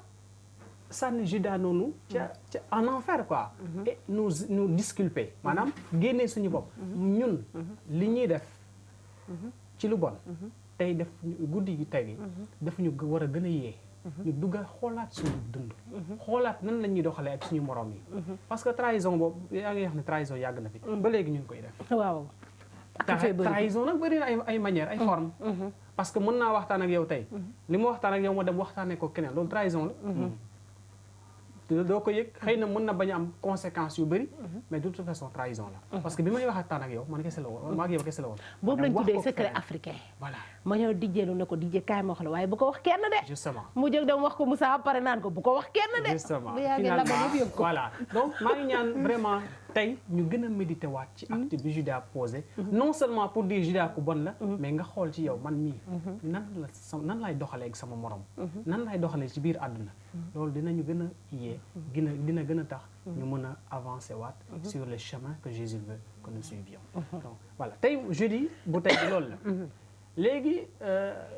sànni Judas noonu. en enfer quoi. et nous disculper maanaam génnee suñu bopp. ñun li ñuy def ci lu bon. tey def guddi gi tey daf ñu war a gën a yee. ñu dugg a xoolaat suñu dund. xoolaat nan la ñuy doxalee ak suñu morom yi. parce que trahison boobu yaa ngi wax ne trahison yàgg na fi. ba léegi ñu ngi koy def. waaw. trahison nag bëri na ay manières ay formes. parce que mën naa waxtaan ak yow tey. li ma waxtaan ak yow ma dem waxtaanee ko keneen loolu trahison la. doo ko yëg xëy na mën na bañ a am conséquences yu bëri. mais de toute façon trahison la. parce que bi may waxtaan ak yow man kese la woon maa ak yow kese la woon. boobu lañ tuddee secret africain. voilà ma ñëw dijjeelu ne ko dijje kaay ma wax la waaye bu ko wax kenn de. justement mu jóg dem wax ko Moussa pare naan ko bu ko wax kenn de. justement bu yàggee la ba yëg ko voilà donc maa ngi ñaan vraiment tey ñu gën a méditer waat ci acte bi Judas posé. non seulement pour dire Judas ku bon la. mais nga xool ci yow man mii. nan lay doxalee ak sama morom. nan lay doxalee ci biir àdduna. loolu dinañu gën a yee. dina gën a tax ñu mën a avancer waat. sur le chemin que Jésus veut que nous suivions. donc voilà tey jeudi bu tey loolu la. léegi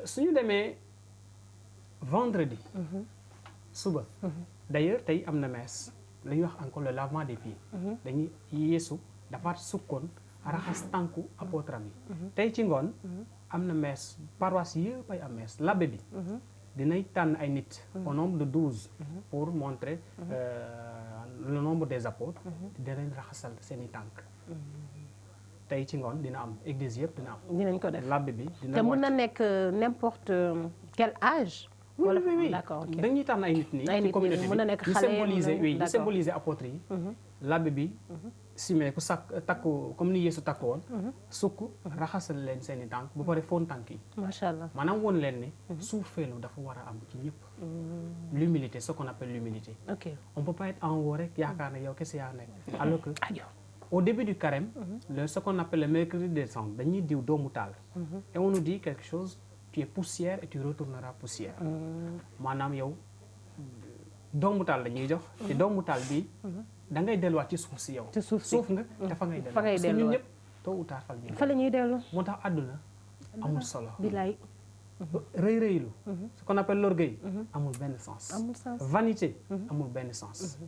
suñu demee vendredi. suba d'ailleurs tey am na messe. la ñuy wax encore le lavement des pieds. dañuy Yeesu dafa sukkoon raxas tànku apôtre am yi. tey ci ngoon am na messe paroisse yëpp ay am messe l'abbé bi. dinay tànn ay nit. au nombre de 12. pour montrer le nombre des apôtres. dinañ raxasal seeni tànk. tey ci ngoon dina am église yëpp dina am. dinañ ko def labbe bi dina te mën na nekk n'importe quel âge. wala oui d'accord ok dañuy tànn ay nit nii ci communauté mën na nekk bi xale symboliser oui ñu symboliser apôtres yi. labbe bi simee ku takku comme ni Yeesu takku woon. sukk raxasal leen seen i tànk bu pare foon tànk yi. macha allah maanaam woon leen ne. suufeelu dafa war a am ci ñëpp. l'humilité ce qu'on appelle l'humilité. ok on peut pas être en haut rek yaakaar ne yow kese yaa nekk. alors que au début du carême. ce qu'on appelle le mercredi des cendres dañuy diw doomu taal. et on nous dit quelque chose. Tu es poussière et tu retourneras poussière. maanaam yow doomu taal la ñuy jox. te doomu taal bi da ngay delluwaat ci suuf si yow. ci suuf nga te fa ngay delluwaat parce que ñun ñëpp tôt ou tard fa la ñuy dellu. moo tax àdduna amul solo. bilaay. rëy rëylu. ce qu'on appelle l'orgueil. amul benn sens. amul sens vanité. amul benn sens.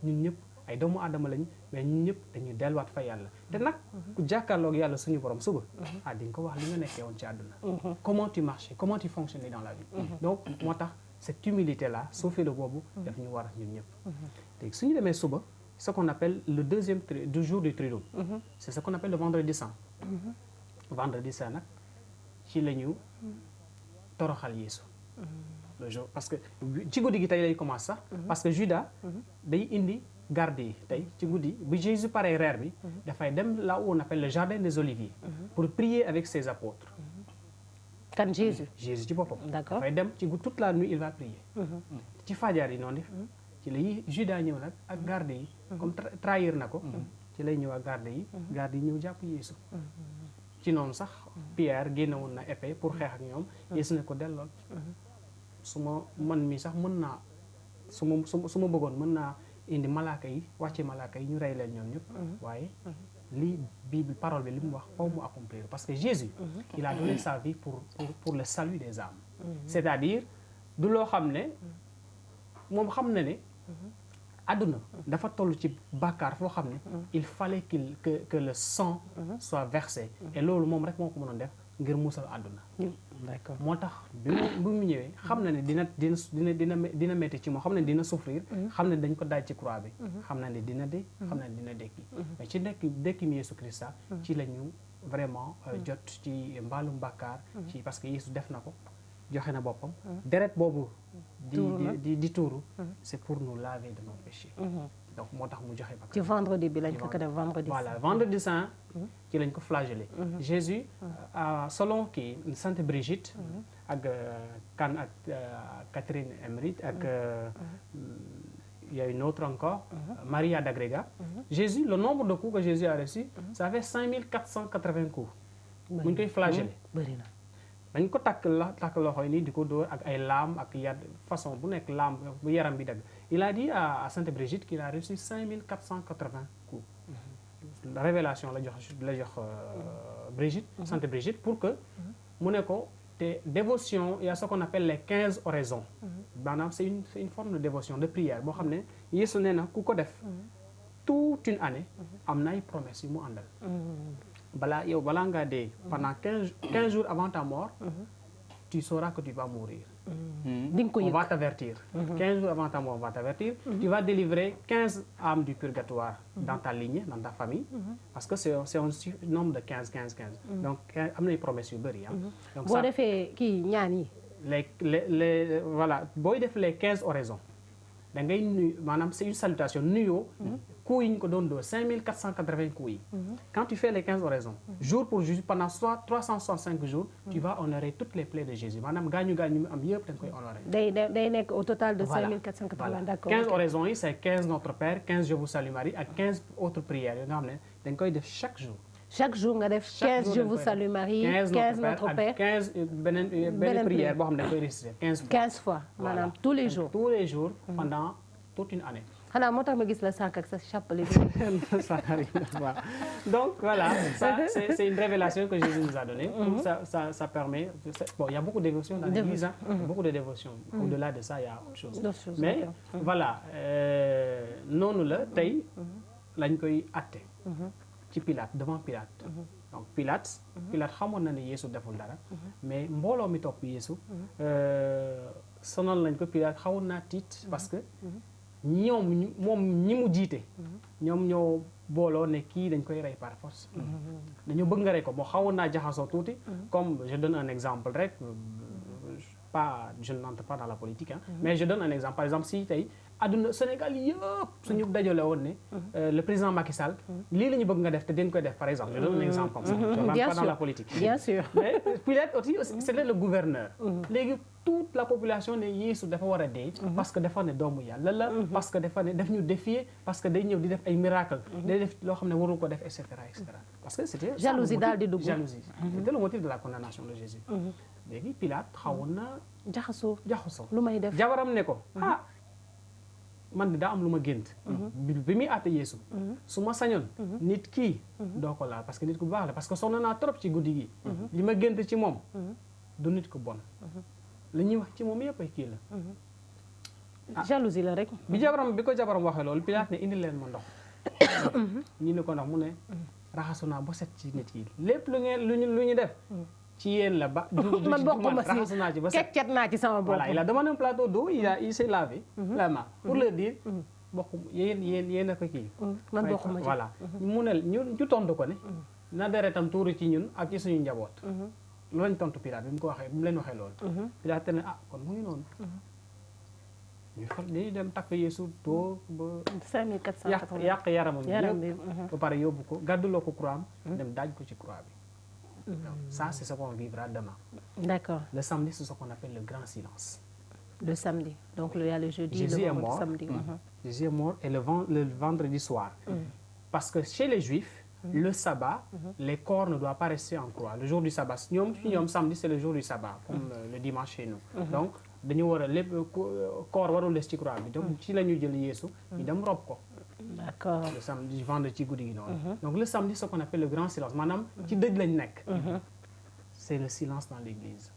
ñun ñëpp ay doomu aadama lañu mais ñun ñëpp dañuy delluwaat fa yàlla te nag ku jàkkaarloog yàlla suñu borom suba di nga ko wax li nga nekkee woon ci àdduna. comment tu marchais comment tu fonctionnais dans la vie. donc moo tax cette humilité là suufeelu boobu daf ñu war ñun ñëpp. léegi suñu demee suba ce qu'on appelle le deuxième du jour du triduum. c'est ce qu'on appelle le vendredi saint. vendredi saint nag ci la ñu toroxal Yeesu. le jour parce que ci guddi gi tey lay commence sax. parce que Judas day indi garde yi tey ci guddi bu Jésus paree reer bi. dafay dem là où on appelle le jardin des Oliviers. pour prier avec ses apôtres. kan Jésus. Jésus ci boppam. d'accord dafay dem ci toute la nuit il va prier. ci fajar yi noonu ci lay Judas ñëw nag ak garde yi. comme trahir na ko. ci lay ñëw ak garde yi. garde yi ñëw jàpp Yeesu. ci noonu sax Pierre génnewoon na épée pour xeex ak ñoom. Yeesu ne ko dellool. su ma man mi sax mën naa su ma bëggoon mën naa indi malaaka yi wàcce malaaka yi ñu rey leen ñoom ñëpp. waaye lii Bible parole bi li mu wax faw mu accomplir parce que Jésus il a donné sa vie pour le salut des âmes. c'est-à-dire du loo xam ne moom xam na ne àdduna dafa toll ci bàkkaar foo xam ne il fallait que le sang soit versé et loolu moom rek moo ko mënoon def ngir musal àdduna. d'accord moo tax bi mu ñëwee xam na ne dina métti ci moom xam na ne dina souffrir. xam na ne dañ ko daaj ci croix bi. xam na ne dina dee xam na ne dina dekki. mais ci dekki mi Yeesu Christa ci la ñu vraiment jot ci mbaalum bàkkaar. ci parce que Yeesu def na ko joxe na boppam. deret boobu. di tuuru. c'est pour nous laver de nos péchés. donc moo tax mu joxe bàkkaar. ci vendredi bi lañ ko def vendredi. voilà vendredi saint ci lañ ko flagellé. Jésus selon kii Sainte Brigitte. ak Catherine Emmerich ak il y a une autre encore. Maria d'Agrega. Jésus le nombre de coups que Jésus a reçu. ça fait 5480 coups. mu ñu koy flagellé. bëri na. dañ ko takk loxo yi nii di ko dóor ak ay laam ak yad façon bu nekk laam bu yaram bi dagg. il a dit à Sainte Brigitte qu'il a reçu 5480 coups. la révélation la jox Brigitte. Sainte Brigitte pour que mu ne ko te dévotion il y a ce qu'on appelle les 15 oraisons. maanaam c'est une forme de dévotion de prière boo xam ne Yeesu nee na ku ko def toute une année am na ay promesses yu mu àndal. balaa ngaa dee pendant 15 jours avant ta mort. tu sauras que tu vas mourir. di nga ko yëg on va t'avertir. 15 jours avant ta mort on va t'avertir. tu vas délivrer 15 âmes du purgatoire. dans ta lignée dans ta famille. parce que c'est un nombre de 15. donc am na ay promesses yu bëri donc boo defee kii ñaan yi. les voilà booy def les 15 oraisons da ngay nuyu maanaam c'est une salutation nuyoo. coups yi ñu ko doon dóor 5480 coups yi. quand tu fais les 15 oraisons. jour pour jour pendant 365 jours. tu vas honorer toutes les plaies de Jésus maanaam gaañu mu am yëpp da nga koy honorer. day nekk au total de 5480. voilà d'accord 15 oraisons yi c'est 15 Notre Père 15 Je vous salue Marie ak 15 autres prières yoo nga xam ne da nga koy def chaque jour. chaque jour nga def 15 Je vous salue Marie 15 Notre Père ak 15 beneen prière boo xam ne da nga koy réciter 15 fois maanaam tous les jours. tous les jours pendant toute une année. xanaa moo tax ma gis la sànq ak sa chapelet bi. donc voilà ça c'est une révélation que Jésus nous a donnée. ça permet bon il y a beaucoup de dévotions dans l'Église beaucoup de dévotions. au-delà de ça il y a autre chose. mais voilà noonu la tey lañ koy atte. ci Pilate devant Pilate. donc Pilate xamoon na ne Yeesu deful dara. mais mbooloo mi topp Yeesu. sonal nañ ko Pilate xawoon naa tiit parce que. moom ñi mu jiite ñoom ñoo booloo ne kii dañ koy rey par force dañu bëgg nga rey ko boo xawoon naa jaxasoo tuuti comme je donne un exemple rek je n'entre pas dans la politique mais je donne un exemple par exemple si tey àdduna Sénégal yëpp suñu dajale woon ne le président Macky Sall lii la ñu bëgg nga def te dañ koy def par exemple je donne un exemple comme ça je ne rentre pas dans la politique bien sûr mais peut-être aussi c'était le gouverneur léegi toute la population ne Yeesu dafa war a dee parce que dafa ne doomu yàlla la parce que dafa ne daf ñu défier parce que day ñëw di def ay miracle day def loo xam ne warul ko def et cetera parce que c'était jalousie daal di dugg jalousie c'était le motif de la condamnation de Jésus léegi Pilate xawoon na jaxasoo lu may def jabaram ne ko man de daa am lu ma gént bi muy àtte Yeesu su ma sañoon nit kii doo ko laal parce que nit ku baax la parce que sonn naa trop ci guddi gi li ma gént ci moom du nit ku bon la ñuy wax ci moom yëpp ay kii la jalousie la rek bi ko jabaram waxee loolu Pilate ne indi leen ma ndox ñu ne ko ndox mu ne raxasu naa ba set ci nit yi lépp lu ñu def ci yéen la ba man bokkuma si raxasu naa ci ba set keccet naa ci sama bopp voilà il a demandé un plateau d'eau il s'est lavé la main pour leur dire bokku yéen a ko kii man bokkuma ci voilà mu ne ñu tontu ko ne na deretam tuuru ci ñun ak ci suñu njaboot loolu lañ tontu Pilate bi mu leen waxee loolu Pilate ne kon mu ngi noonu ñu dem takk Yeesu doo ba 5480 yàq yaramam yëpp ba pare yóbbu ko gàdduloo ko croix am dem daaj ko ci croix bi donc ça c'est ce qu'on vivra demain. D'accord. Le samedi c'est ce qu'on appelle le grand silence. Le samedi donc il y a le jeudi Jésus le est mort. samedi. Jésus est mort et le vendredi soir. Parce que chez les Juifs le sabbat les corps ne doivent pas rester en croix le jour du sabbat ñoom samedi c'est le jour du sabbat comme le dimanche chez nous. Donc dañu war a lépp corps warul des ci croix bi donc ci la ñu jël Yeesu ñu dem rob ko. D'accord. Le samedi vendredi ci guddi gi noonu. Donc le samedi ce qu'on appelle le grand silence maanaam ci dëj lañ nekk. C'est le silence dans l'église.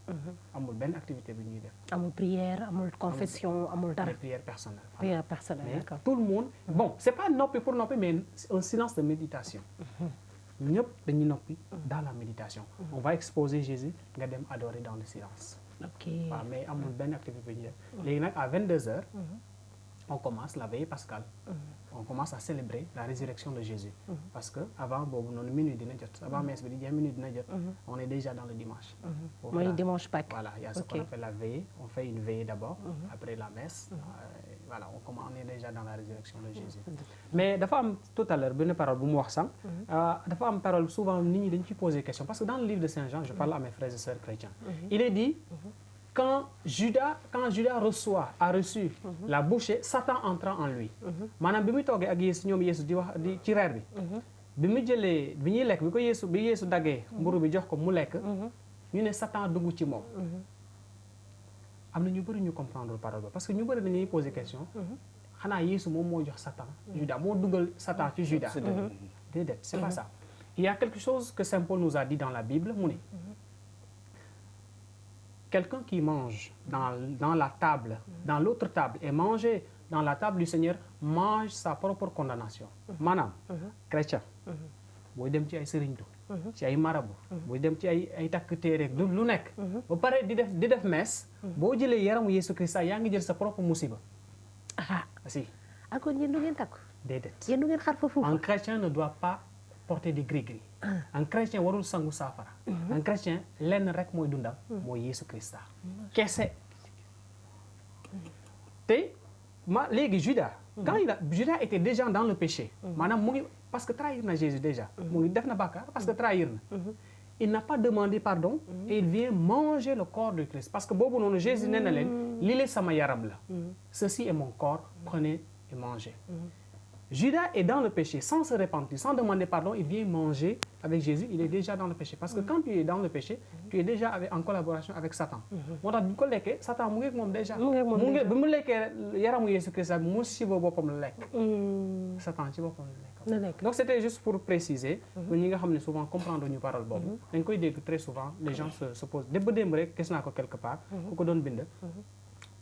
amul benn activité bi ñuy def. amul prière amul confession amul dara. Prière personnelle. Prière personnelle, d'accord. Tout le monde bon c'est pas noppi pour noppi mais un silence de méditation. ñëpp dañuy noppi dans la méditation. On va exposer Jésus nga dem adorer dans le silence. Ok. waaw mais amul benn activité bi ñuy def. léegi nag à 22h. on commence la veille pascale. On commence à célébrer la résurrection de Jésus. Parce que avant boobu noonu minuit dina jot avant messe bi di jeex minuit dina jot. On est déjà dans le dimanche. mooy dimanche Pâques. Voilà, il y a ce qu'on appelle la veillée. On fait une veillée d'abord après la messe. Voilà, on est déjà dans la résurrection de Jésus. Mais dafa am tout à l'heure benn parole bu mu wax sànq. dafa am parole souvent nit ñi dañu ci poser question parce que dans le livre de Saint Jean je parle à mes frères et sœurs chrétiens. Il est dit quand Judas a reçu la bouchée Satan entra en lui. maanaam bi muy toogee ak Yeesu ñoom Yeesu di wax di ci reer bi. bi mu jëlee bi ñuy lekk bi Yeesu daggee mburu bi jox ko mu lekk. ñu ne Satan dugg ci moom. am na ñu bëri ñu comprendre parole ba parce que ñu bëri dañuy poser question. xanaa Yeesu moom moo jox Satan. Judas moo dugal Satan ci Judas. déedéet c'est pas ça. Il y a quelque chose que Saint Paul nous a dit dans la Bible mu ne. Quelqu'un qui mange dans la table, dans l'autre table et manger dans la table du Seigneur mange sa propre condamnation. maanaam chrétien booy dem ci ay sëriñtu ci ay marabu booy dem ci ay takk téere lu nekk ba pare di def messe boo jëlee yaramu Yeesu Christa yaa ngi jël sa propre musiba. si kon yéen du ngeen takk. déedéet yéen du ngeen xar fa foofu. Un chrétien ne doit pas porter des gris-gris. Un chrétien warul sangu saafara. Un chrétien lenn rek mooy dundam mooy Yeesu Christa kese. te léegi Judas quand Judas était déjà dans le péché maanaam mu ngi parce que trahir na Jésus déjà mu ngi def na bàkkaar parce que trahir na il n'a pas demandé pardon et il vient manger le corps de Christ parce que boobu noonu Jésus nee na leen lii sama yaram la ceci est mon corps prenez et mangez. Judas est dans le péché sans se repentir, sans demander pardon, il vient manger avec Jésus, il est déjà dans le péché. Parce que quand tu es dans le péché, tu es déjà en collaboration avec Satan. moo tax bu ko lekkee Satan mu ngi ak moom déjà. bi mu lekkee yaramu Yeesu Christ mu si boppam la lekk. Satan ci boppam la lekk. Donc c'était juste pour préciser. ñi nga xam ne souvent comprendre ñu parole boobu. dañ koy dégg très souvent les gens se posent ba démb rek gis naa ko quelque part. ku ko doon bind.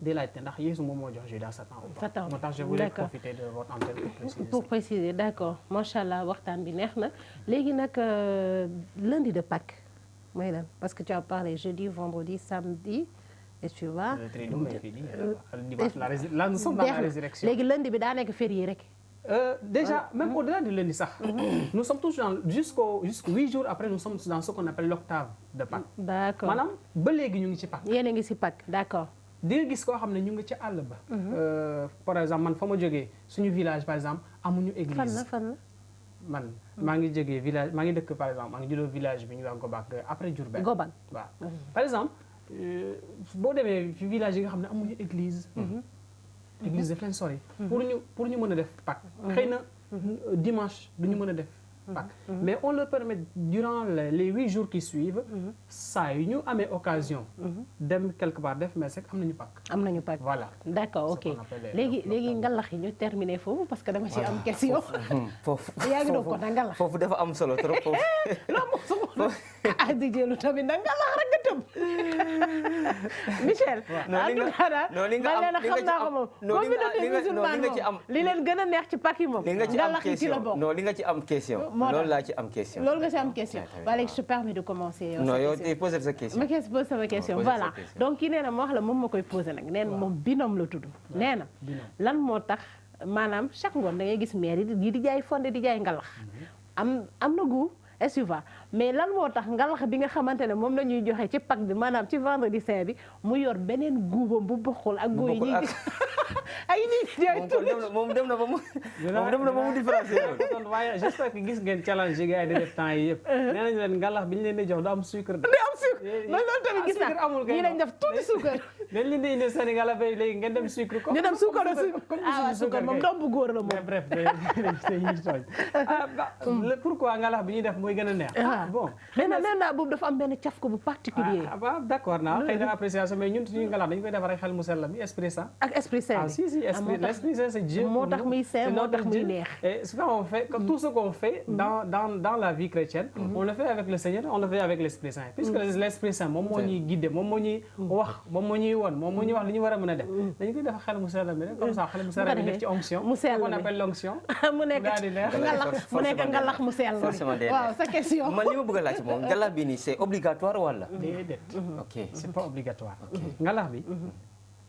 di laajte ndax Yeesu moom moo jox Judas Satan ou pas. moo tax je voulais profiter de votre antenne pour préciser d'accord macha allah waxtaan bi neex na léegi nag lundi de Pâques mooy lan parce que tu as parlé jeudi vendredi samedi et tu vois. Là, nous sommes dans la résurrection. léegi lundi bi daa nekk férié rek. Déjà, même au-delà du lundi, ça, nous sommes toujours jusqu'au 8 jours après, nous sommes dans ce qu'on appelle l'octave de Pâques. D'accord maanaam ba léegi ñu ngi ci Pâques. yéen a ngi si Pâques d'accord. di nga gis koo xam ne ñu ngi ci àll ba. par exemple man fa ma jógee suñu village par exemple amuñu église. fan la. man maa ngi jógee village maa ngi dëkk par exemple maa ngi juddoo village bi ñu wax Gobaak après Diourbel. Gobaak waaw par exemple boo demee fi village yi nga xam ne amuñu église. église daf leen sori. pour ñu mën a def Pâques. xëy na dimanche du ñu mën a def Pâques. mais on leur permet durant les 8 jours qui suivent. saa yu ñu amee occasion. dem quelque part def mais am nañu Pâques. am nañu Pâques voilà. d'accord ok léegi ngalax yi ñu terminé foofu parce que dama ci am question. foofu yaa ngi doon ko da ngalax. foofu dafa am solo trop foofu. loolu ah di jëlu tamit da ngalax rek nga tëb. Michel. non li nga am li leen gën a neex ci Pâques yi moom. ngalax yi ci la bokk non li nga ci am question. loolu laa ci am question. loolu nga ci am question waaye léegi je te permets de commencer. non yow tey poser sa question. ma pose sama question voilà donc kii nee na ma wax la moom ma koy poser nag nee na moom binôme la tudd. nee na lan moo tax maanaam chaque ngoon da ngay gis maire yi di jaay fonde di jaay ngalax am na goût est-ce que mais lan moo tax ngalax bi nga xamante ne moom la ñuy joxe ci Pâques bi maanaam ci vendredi saint bi mu yor beneen goût bu bokkul ak goût yi ñuy gis ay nit moom dem na ba mu différencier loolu. waaye j'espère que gis ngeen challenge yi gars yi di def temps yi yëpp. nee nañu leen ngalax bi ñu leen di jox du am sucre. du am sucre loolu tamit gis naa amul ñi lañ def tuuti sucre. dañ leen di indi Sénégal affaire léegi ngeen dem sucre. ñu dem sucre ah sucre moom doom bu góor la moom. bref dañuy tooñ. pourquoi ngalax bi ñuy def mooy gën a neex. bon nee naa boobu dafa am benn caf ko bu particulier. waaw d'accord naa xëy na appréciation mais ñun suñu ngalax dañu koy defar ak xel mu sell mi esprit saint. ak esprit saint ah si l'esprit saint c'est Dieu. moo tax muy saint moo tax muy neex. et souvent on fait tout ce qu'on fait dans la vie chrétienne. on le fait avec le Seigneur on le fait avec l'esprit saint. puisque l'esprit saint moom moo ñuy guider moom moo ñuy wax moom moo ñuy won moom moo ñuy wax li ñu war a mën a def. dañu koy defar xel mu sell mi rek comme ça xel mu sell mi def ci onction. mu sell mi qu'on appelle l'onction. mu nekk ngalax mu sell. waaw sa question. man li ma bëgg a laaj moom ngalax bi nii c'est obligatoire wala. déedéet. ok c'est pas obligatoire. ngalax bi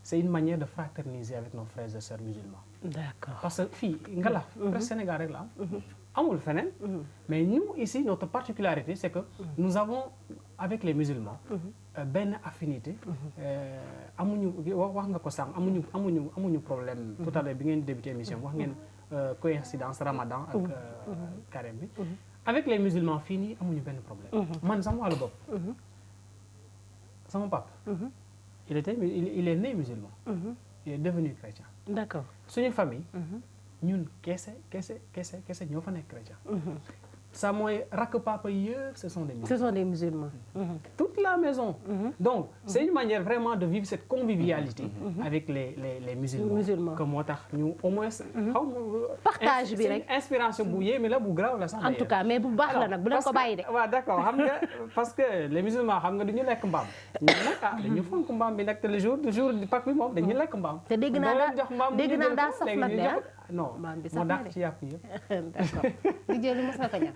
c'est une manière de fraterniser avec nos frères et sœurs musulmans. D'accord. parce que fii ngalax presque Sénégal rek la am. amul feneen. mais nous ici notre particularité c'est que nous avons avec les musulmans. benn affinité. amuñu wax nga ko sànq amuñu problème. tout à l'heure bi ngeen débuté émission wax ngeen coïncidence Ramadan ak carême bi. avec les musulmans fii nii amuñu benn problème. man sama wàllu bopp. sama papa. il est né musulman. il est devenu chrétien. D'accord. suñu famille. ñun kese ñoo fa nekk chrétien. ça mooy rakk papa yëpp ce sont des musulmans. toute la maison. donc c'est une manière vraiment de vivre cette convivialité. avec les musulmans. que moo tax ñu au moins. xaw ma partage bi rek inspiration bu yéeme la bu grave la sax. en tout cas mais bu baax la nag bu leen ko bàyyi de. waaw d'accord xam nga parce que les musulmans xam nga dañu lekk mbaam. ñun nag dañu fonk mbaam bi nag te le jour du Pâques bi moom dañu lekk mbaam. te dégg naa daa saf nag de non moo dàq ci yàpp yëpp. d'accord di jëli mos nga ko ñam.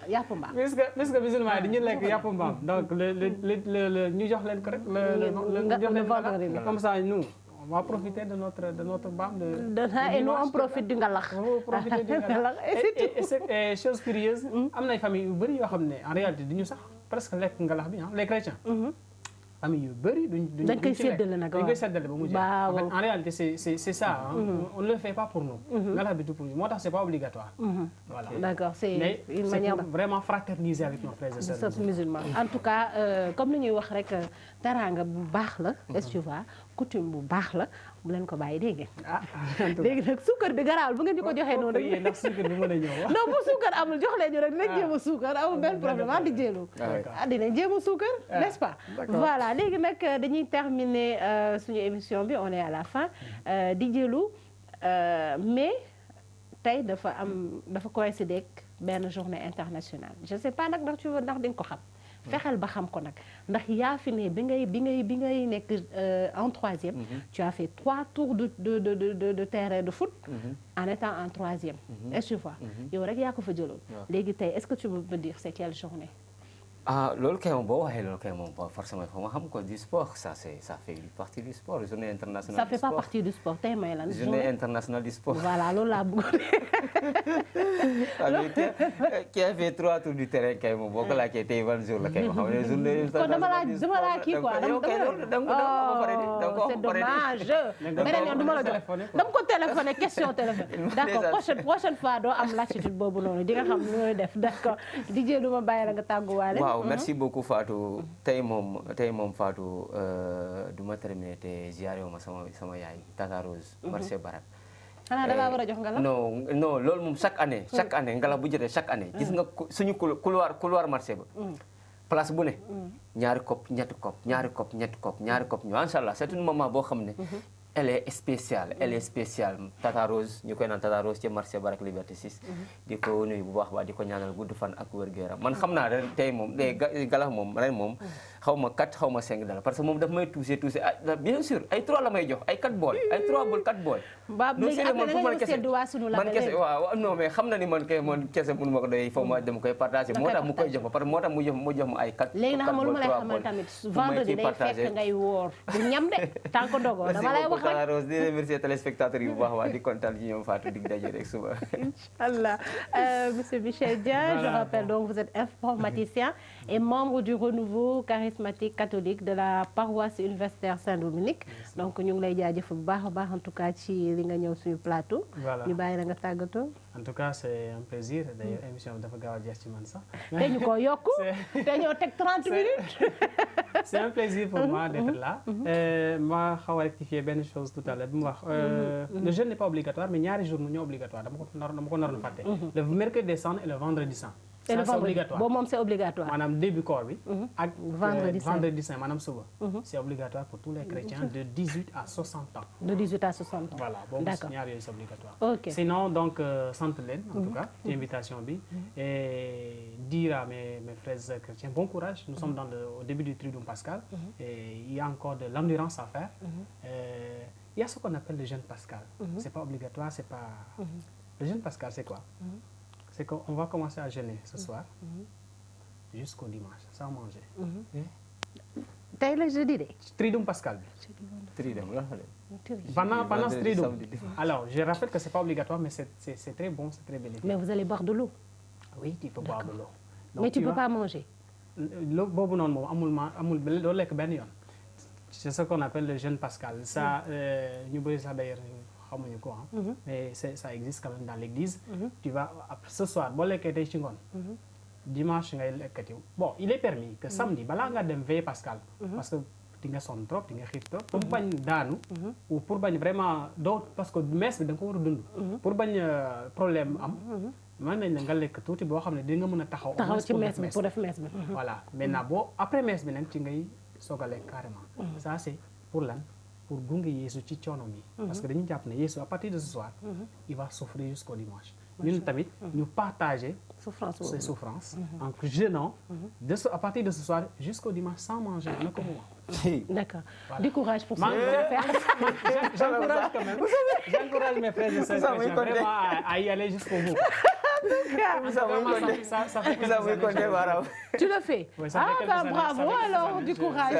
yàpp mbaam. puisque musulman yi dañuy lekk yàpp mbaam donc le ñu jox leen ko rek. ñu jox leen comme ça nous on va profiter de notre mbaam et nous on profite du ngalax. on profite du ngalax et chose curieuse. am na famille yu bëri yoo xam ne en réalité duñu sax presque lekk ngalax bi les chrétiens. famille yu bëri dañ koy séddale nag dañ koy séddale ba mu jeex. en réalité c'est ça. on ne le fait pas pour nous. ngalax bi du pour nous moo tax c'est pas obligatoire. voilà d'accord c'est une manière pour vraiment fraterniser avec nos frères et sœurs musulmans. en tout cas comme ni ñuy wax rek teraanga bu baax la. est-ce que tu vois coutume bu baax la bu leen ko bàyyi dégg ngeen. léegi nag suukar bi garaawul bu ngeen ñu ko joxee noonu rek. ndax suukar bi mën a ñëw. non bu suukar amul jox leen ñu rek dinañ jéem a suukar amul benn problème di jéelu. dinañ jéem a suukar n'est-ce pas. voilà léegi nag dañuy terminer suñu émission bi on est à la fin di jéelu mais tey dafa coïncider ak benn journée internationale je sais pas nag ndax di nga ko xam. fexeel ba xam ko nag ndax yaa fi ne bi ngay nekk en troisième. tu as fait 3 tours de terrain de foot. en étant en troisième. est-ce que tu vois yow rek yaa ko fa jëloon. léegi tey est-ce que tu peux me dire c'est quelle journée. ah loolu kay moom boo waxee loolu kay moom forcément il faut ma xam ko du sport ça fait partie du sport journée internationale ça fait pas partie du sport tey may lan journée internationale du sport. voilà loolu laa bëggoon. qui a fait 3 tours du terrain kay moom boo ko laajee tey ban jour la kay ma xam ne journée. kon dama laa kii quoi c'est dommage. beneen yoon du ma la jox dama ko téléphoné question téléphone. d'accord prochaine fois doo am lassitude boobu noonu di nga xam lu ngay def d'accord DJ du ma bàyyi la nga tàgguwaale. waaw merci beaucoup Fatou tey moom Fatou du ma terminé te ziaré wu ma sama yaay Tata Rose. marché Barak. xanaa da laa war a jox ngalax. non loolu moom chaque année ngalax bu jotee chaque année. gis nga suñu couloir marché ba. place bu ne. ñaari kopp ñetti kopp macha allah c'est une maman boo xam ne. elle est spéciale Tata Rose ñu koy naan Tata Rose ci marché Barak Liberté 6. di ko nuyu bu baax ba di ko ñaanal gudd fan ak wér-gu-yaram man xam naa ren tey moom galax moom ren moom xaw ma 4 xaw ma 5 dala parce que moom daf may touché bien sûr ay 3 la may jox ay 4 bool ay 3 bool 4 bool. man kese waaw non mais xam na ni man kese mënu ma ko doy foofu ma dem koy partagé moo tax mu koy jox ma parce que moo tax mu jox ma ay 4 léegi nag xam nga lu ma lay xamal tamit vendredi day fekk ngay woor du ñam de tant que dogo dama lay wax Tata Rose di remercier téléspectateurs yi bu baax waa di kontaan ci ñoom Fatou dig daje rek suba. Inch'Allah. Monsieur Michel Dia, je rappelle donc vous êtes informaticien et membre du renouveau charismatique catholique de la paroisse universitaire Saint-Dominique. Donc ñu ngi lay jaajëfal bu baax a baax en tout cas ci li nga ñëw suñu plateau. voilà ñu bàyyi la nga tàggatoo. en tout cas c'est un plaisir d'ailleurs émission bi dafa gaaw a jeex ci man sax. te ñu ko yokku te ñoo teg 30 minutes. c'est un plaisir pour moi d'être là. ma xaw a rectifier benn chose tout à l'heure bi mu wax. le jeûne n'est pas obligatoire mais ñaari jours mu ñoo obligatoire dama ko naroon fàtte. le mercredi saint et le vendredi saint. et le vendredi boobu moom c'est obligatoire. maanaam début koor bi. ak vendredi saint maanaam suba. c'est obligatoire pour tous les chrétiens de 18 à 60 ans. de 18 à 60 ans. voilà boobu ñaar yooyu c'est obligatoire. ok sinon donc sant leen en tout cas ci invitation bi. et dire à mes frères chrétiens bon courage nous sommes au début du Triduum pascal. et il y a encore de l'endurance à faire. Il y a ce qu'on appelle le jeûne pascal. C'est pas obligatoire, c'est pas. Le jeûne pascal, c'est quoi? C'est qu'on va commencer à jeûner ce soir jusqu'au dimanche sans manger. tey la jeudi de. Triduum pascal bi. Triduum la pendant ce Triduum. Alors je rappelle que c'est pas obligatoire mais c'est très bon, c'est très bénéfique. Mais vous allez boire de l'eau. Oui, tu peux boire de l'eau. Mais tu peux pas manger. L'eau boobu noonu moom amul doo lekk benn yoon. C'est ce qu'on appelle le jeûne pascal. Ça, ñu bëri sax d'ailleurs xamuñu ko mais ça existe quand même dans l'église. Tu vas ce soir boo lekkee tey ci ngoon. dimanche ngay lekkati bon il est permis que samedi balaa nga dem veille pascal. parce que di nga sonn trop di nga xiif trop. pour bañ daanu. ou pour bañ vraiment doo parce que messe bi da nga ko war a dund. pour bañ problème am. mën nañ la nga lekk tuuti boo xam ne di nga mën a taxaw ci messe bi pour def messe bi. voilà maintenant boo après messe bi nag ci ngay. soogale carrément. Ça c'est pour lan pour gunge Yeesu ci coono mi. parce que dañuy jàpp ne Yeesu à partir de ce soir. il va souffrir jusqu'au dimanche. ñun tamit ñu partager. ses souffrances. en jeûnant. à partir de ce soir jusqu'au dimanche sans manger na ko mu d'accord du courage pour ça. j'encourage quand même j'encourage mes frères et sœurs vraiment à y aller jusqu'au bout. Tu le fais. Oui, bravo alors du courage.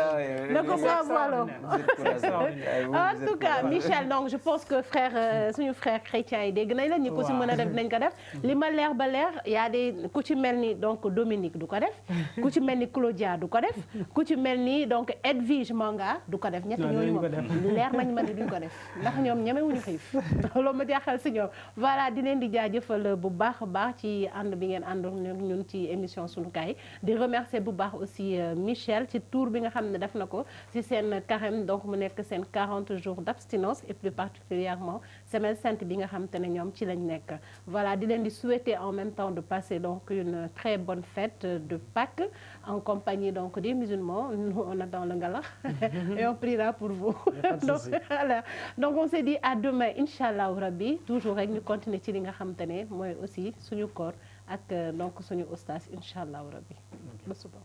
Bravo alors. En tout cas Michel donc je pense que suñu frère chrétien yi dégg nañ la ñu ko ci mën a def nañ ko def. li ma leer ba leer y a des ku ci mel ni donc Dominique du ko def. ku ci mel ni Claudia du ko def. ku ci mel ni donc Edwige Manga du ko def. ñett ñooñu moom leer nañ ma ni duñ ko def ndax ñoom ñemewuñu xiif loolu ma jaaxal ci ñoom voilà di leen di jaajëfal bu baax a baax ci ànd bi ngeen àndoon ñun ci émission sunu kaay di remercier bu baax aussi Michel ci tour bi nga xam ne def na ko ci seen carême donc mu nekk seen 40 jours d'abstinence et plus particulièrement semaine sainte bi nga xam te ne ñoom ci lañ nekk voilà di leen di souhaiter en même temps de passer donc une très bonne fête de Pâques en compagnie donc des musulmans nous on attend le ngalax et on priera pour vous donc voilà donc on se dit à demain inchallah rabbi toujours rek ñu continuer ci li nga xam te ne mooy aussi suñu koor ak donc suñu ustaas inchallah rabbi ba suba